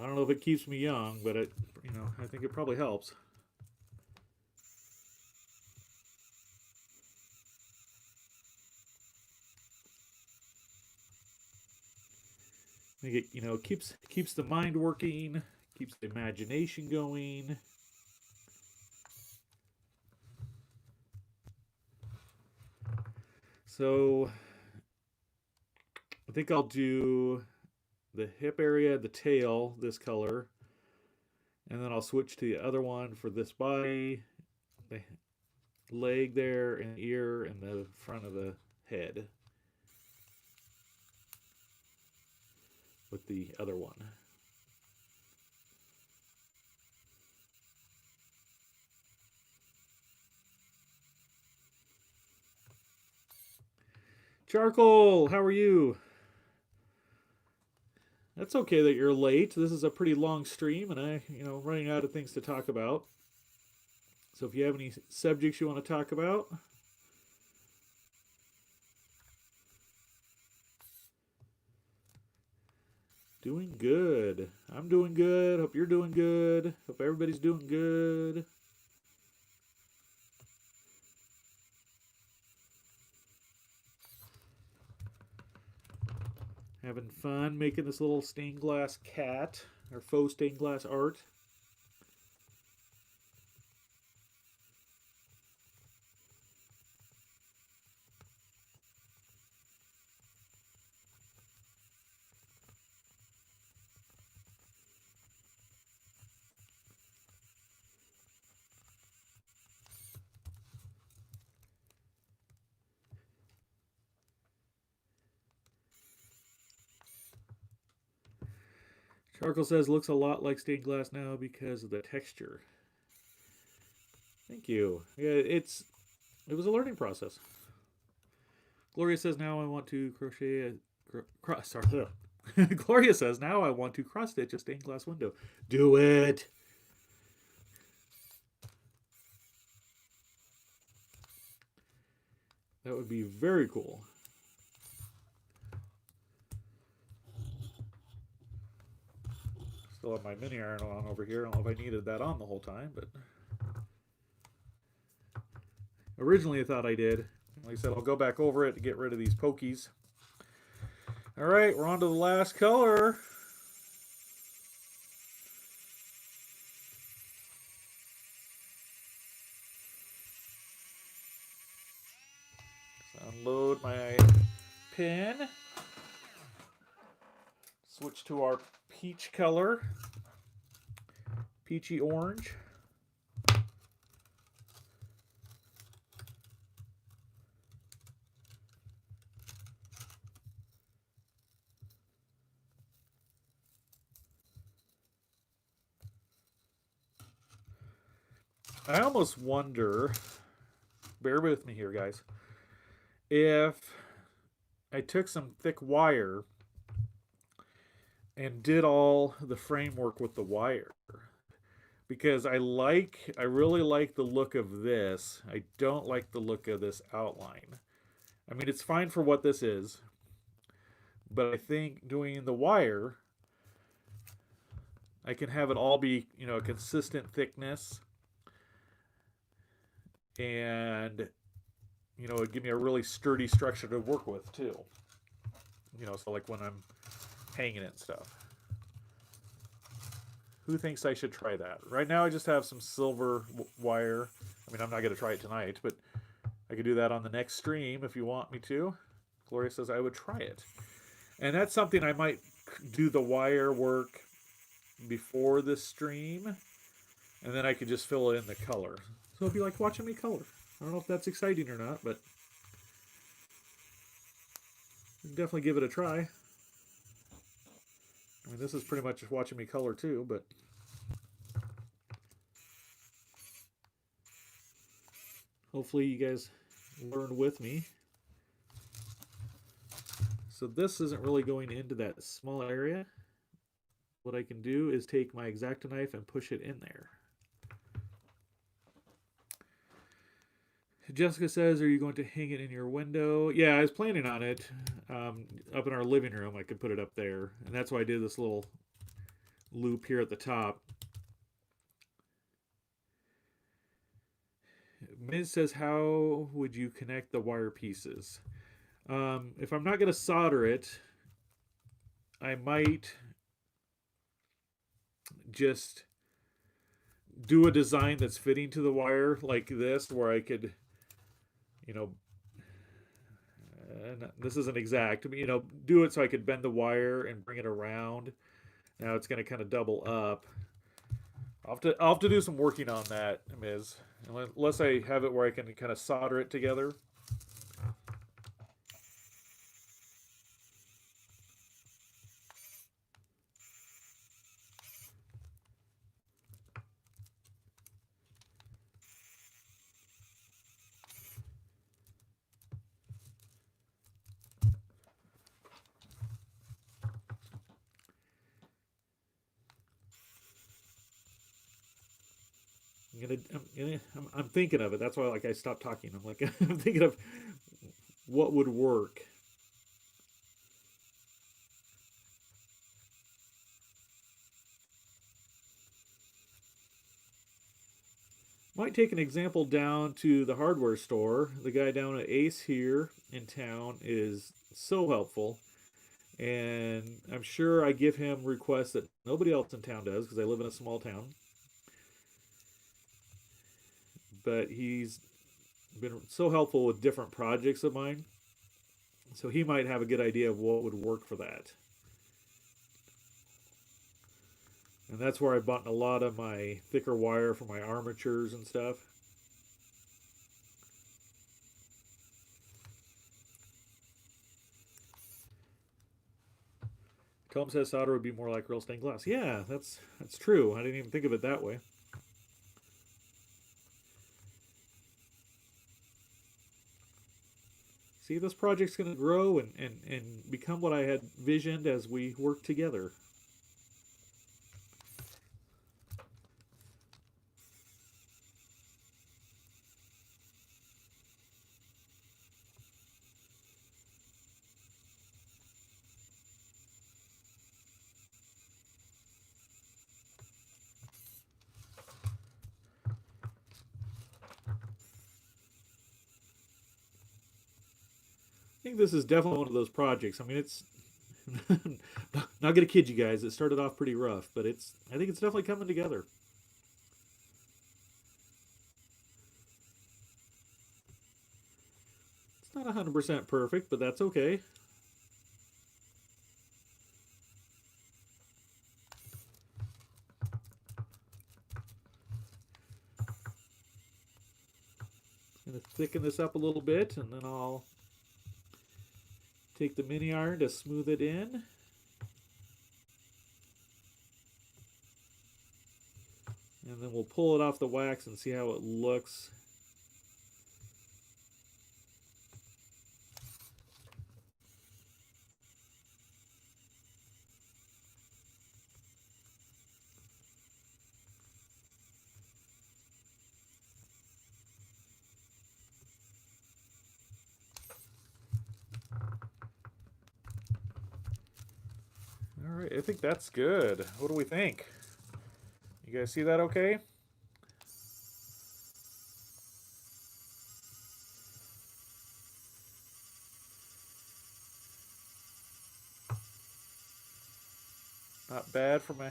I don't know if it keeps me young, but I think it probably helps. I think it, keeps the mind working, keeps the imagination going. So I think I'll do the hip area, the tail, this color, and then I'll switch to the other one for this body, the leg there, and ear, and the front of the head with the other one. Charcoal, how are you? That's okay that you're late. This is a pretty long stream, and I, running out of things to talk about. So if you have any subjects you want to talk about. Doing good. I'm doing good. Hope you're doing good. Hope everybody's doing good. Having fun making this little stained glass cat, or faux stained glass art. Charcoal says looks a lot like stained glass now because of the texture. Thank you. Yeah, it was a learning process. Gloria says now I want to crochet sorry. Gloria says now I want to cross stitch a stained glass window. Do it. That would be very cool. Still have my mini iron on over here. I don't know if I needed that on the whole time, but originally I thought I did. Like I said, I'll go back over it to get rid of these pokies. All right, we're on to the last color. So unload my pen. Switch to our peach color. Peachy orange. I almost wonder, bear with me here, guys, if I took some thick wire and did all the framework with the wire. Because I really like the look of this. I don't like the look of this outline. I mean, it's fine for what this is, but I think doing the wire, I can have it all be, you know, a consistent thickness. And, you know, it'd give me a really sturdy structure to work with too. You know, so like when I'm hanging it and stuff. Who thinks I should try that? Right now I just have some silver wire. I mean, I'm not going to try it tonight, but I could do that on the next stream if you want me to. Gloria says I would try it. And that's something I might do the wire work before the stream. And then I could just fill it in the color. So it'd be like watching me color. I don't know if that's exciting or not, but you can definitely give it a try. I mean, this is pretty much just watching me color too, but hopefully you guys learn with me. So this isn't really going into that small area. What I can do is take my X-Acto knife and push it in there. Jessica says, are you going to hang it in your window? Yeah, I was planning on it. Up in our living room, I could put it up there. And that's why I did this little loop here at the top. Ms. says, how would you connect the wire pieces? If I'm not going to solder it, I might just do a design that's fitting to the wire like this, where I could, you know, this isn't exact, you know, do it so I could bend the wire and bring it around. Now it's going to kind of double up. I'll have to do some working on that, Ms. Unless I have it where I can kind of solder it together. I'm thinking of it. That's why, like, I stopped talking. I'm like, I'm thinking of what would work. Might take an example down to the hardware store. The guy down at Ace here in town is so helpful. And I'm sure I give him requests that nobody else in town does because I live in a small town. But he's been so helpful with different projects of mine. So he might have a good idea of what would work for that. And that's where I bought a lot of my thicker wire for my armatures and stuff. Tom says solder would be more like real stained glass. Yeah, that's true. I didn't even think of it that way. See, this project's going to grow and become what I had visioned as we work together. think this is definitely one of those projects. I mean, it's not gonna kid you guys. It started off pretty rough, but I think it's definitely coming together. It's not 100% perfect, but that's okay. Gonna thicken this up a little bit, and then I'll take the mini iron to smooth it in. And then we'll pull it off the wax and see how it looks. All right, I think that's good. What do we think? You guys see that okay? Not bad for my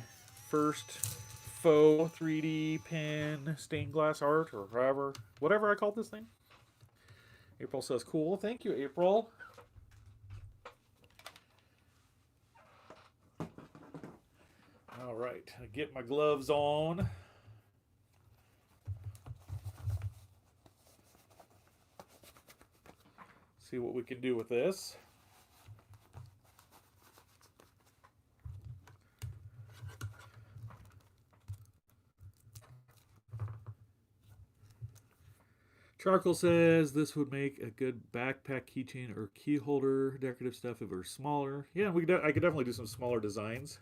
first faux 3D pen stained glass art, or whatever I called this thing. April says, cool. Thank you, April. All right, I get my gloves on. See what we can do with this. Charcoal says this would make a good backpack keychain or key holder decorative stuff if it were smaller. Yeah, I could definitely do some smaller designs.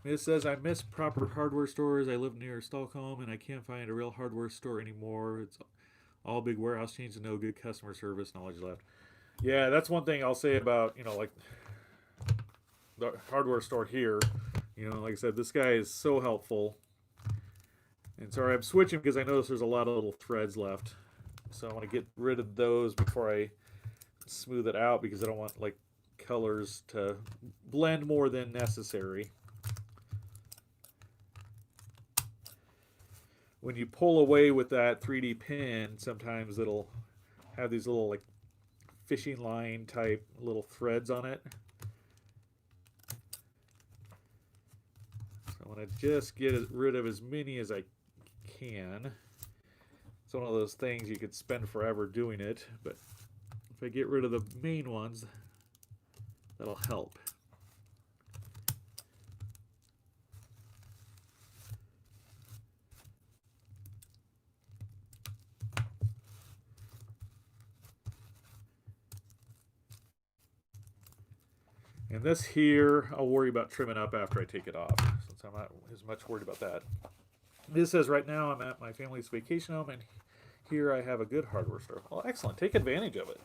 It says, I miss proper hardware stores. I live near Stockholm and I can't find a real hardware store anymore. It's all big warehouse chains and no good customer service knowledge left. Yeah, that's one thing I'll say about, like the hardware store here. Like I said, this guy is so helpful. And sorry, I'm switching because I notice there's a lot of little threads left. So I want to get rid of those before I smooth it out because I don't want colors to blend more than necessary. When you pull away with that 3D pen, sometimes it'll have these little fishing line type little threads on it. So I want to just get rid of as many as I can. It's one of those things you could spend forever doing it, but if I get rid of the main ones, that'll help. And this here, I'll worry about trimming up after I take it off, since I'm not as much worried about that. This says, right now I'm at my family's vacation home, and here I have a good hardware store. Well, excellent. Take advantage of it.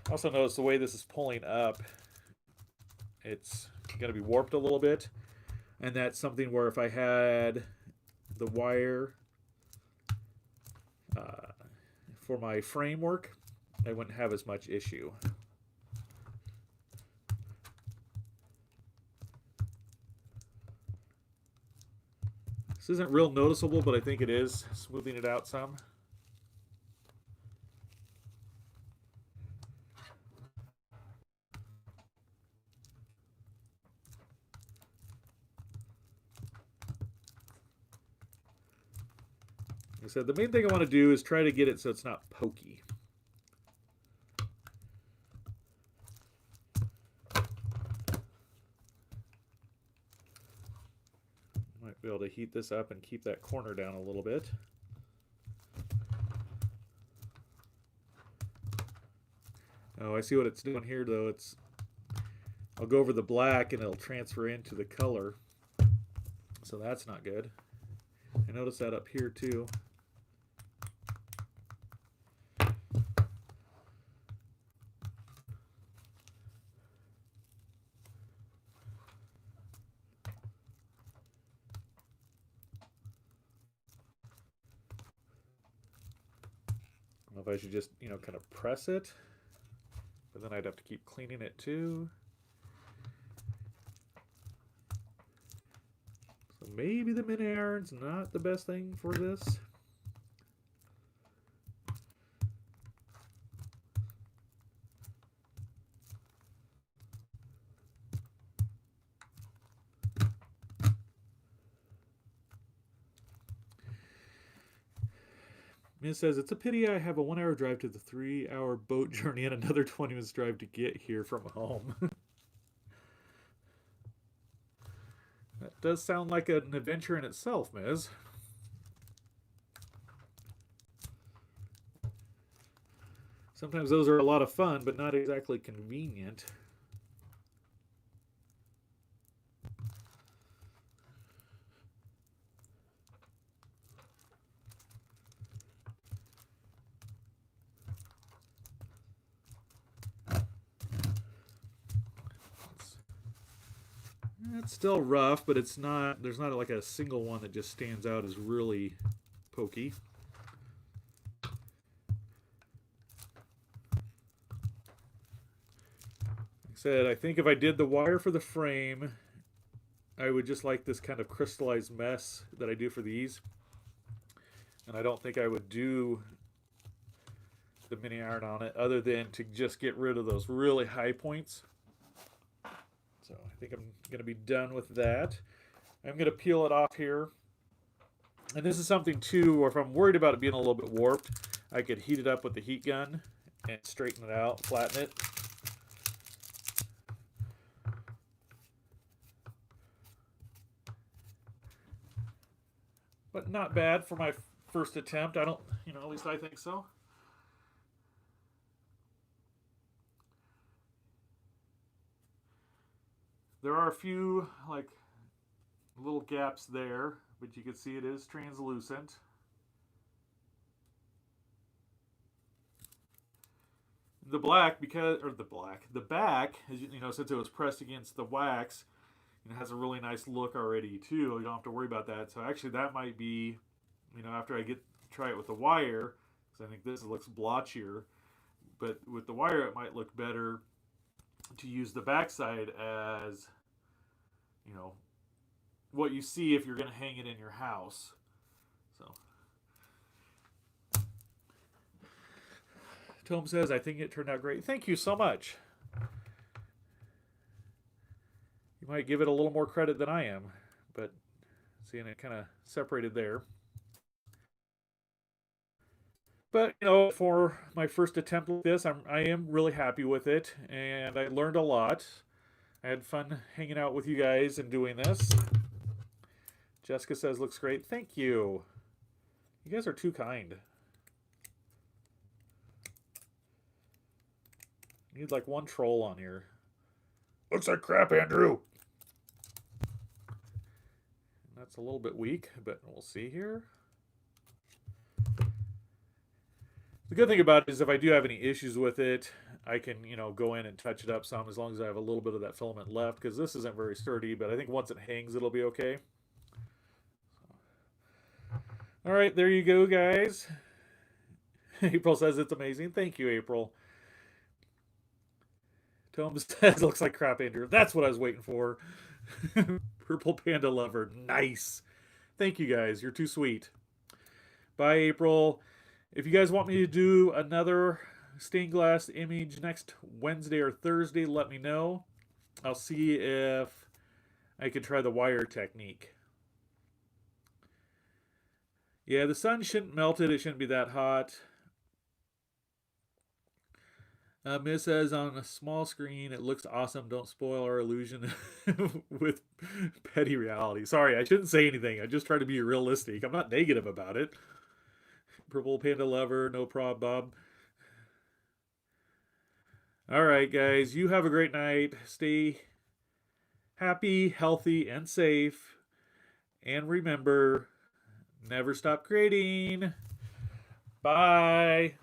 Also notice the way this is pulling up, it's going to be warped a little bit. And that's something where if I had the wire for my framework, I wouldn't have as much issue. This isn't real noticeable, but I think it is smoothing it out some. Like I said, the main thing I want to do is try to get it so it's not pokey. Might be able to heat this up and keep that corner down a little bit. Oh, I see what it's doing here though. I'll go over the black and it'll transfer into the color. So that's not good. I noticed that up here too. know if I should just, you know, kind of press it, but then I'd have to keep cleaning it too. So maybe the mini iron's not the best thing for this. It says, it's a pity I have a 1 hour drive to the 3 hour boat journey and another 20 minutes drive to get here from home. That does sound like an adventure in itself, Ms. Sometimes those are a lot of fun, but not exactly convenient. It's still rough, but it's not, there's not like a single one that just stands out as really pokey. Like I said, I think if I did the wire for the frame, I would just like this kind of crystallized mess that I do for these. And I don't think I would do the mini iron on it other than to just get rid of those really high points. So I think I'm going to be done with that. I'm going to peel it off here. And this is something too, or if I'm worried about it being a little bit warped, I could heat it up with the heat gun and straighten it out, flatten it. But not bad for my first attempt. I don't, you know, at least I think so. There are a few like little gaps there, but you can see it is translucent. The black, because, or the back, as you know, since it was pressed against the wax, it has a really nice look already too. You don't have to worry about that. So actually that might be, you know, after I try it with the wire, because I think this looks blotchier, but with the wire it might look better to use the backside as, you know, what you see if you're going to hang it in your house. So Tom says, I think it turned out great. Thank you so much. You might give it a little more credit than I am, but seeing it kind of separated there. But, you know, for my first attempt with this, I am really happy with it, and I learned a lot. I had fun hanging out with you guys and doing this. Jessica says, looks great. Thank you. You guys are too kind. Need like one troll on here. Looks like crap, Andrew. That's a little bit weak, but we'll see here. The good thing about it is if I do have any issues with it, I can, you know, go in and touch it up some as long as I have a little bit of that filament left, because this isn't very sturdy, but I think once it hangs, it'll be okay. All right, there you go, guys. April says it's amazing. Thank you, April. Tom says, looks like crap, Andrew. That's what I was waiting for. Purple Panda Lover. Nice. Thank you, guys. You're too sweet. Bye, April. If you guys want me to do another stained glass image next Wednesday or Thursday, let me know. I'll see if I can try the wire technique. Yeah, the sun shouldn't melt it. It shouldn't be that hot. Miss says, on a small screen, it looks awesome. Don't spoil our illusion with petty reality. Sorry, I shouldn't say anything. I just try to be realistic. I'm not negative about it. Purple Panda Lover, no prob, Bob. All right, guys, you have a great night. Stay happy, healthy, and safe. And remember, never stop creating. Bye.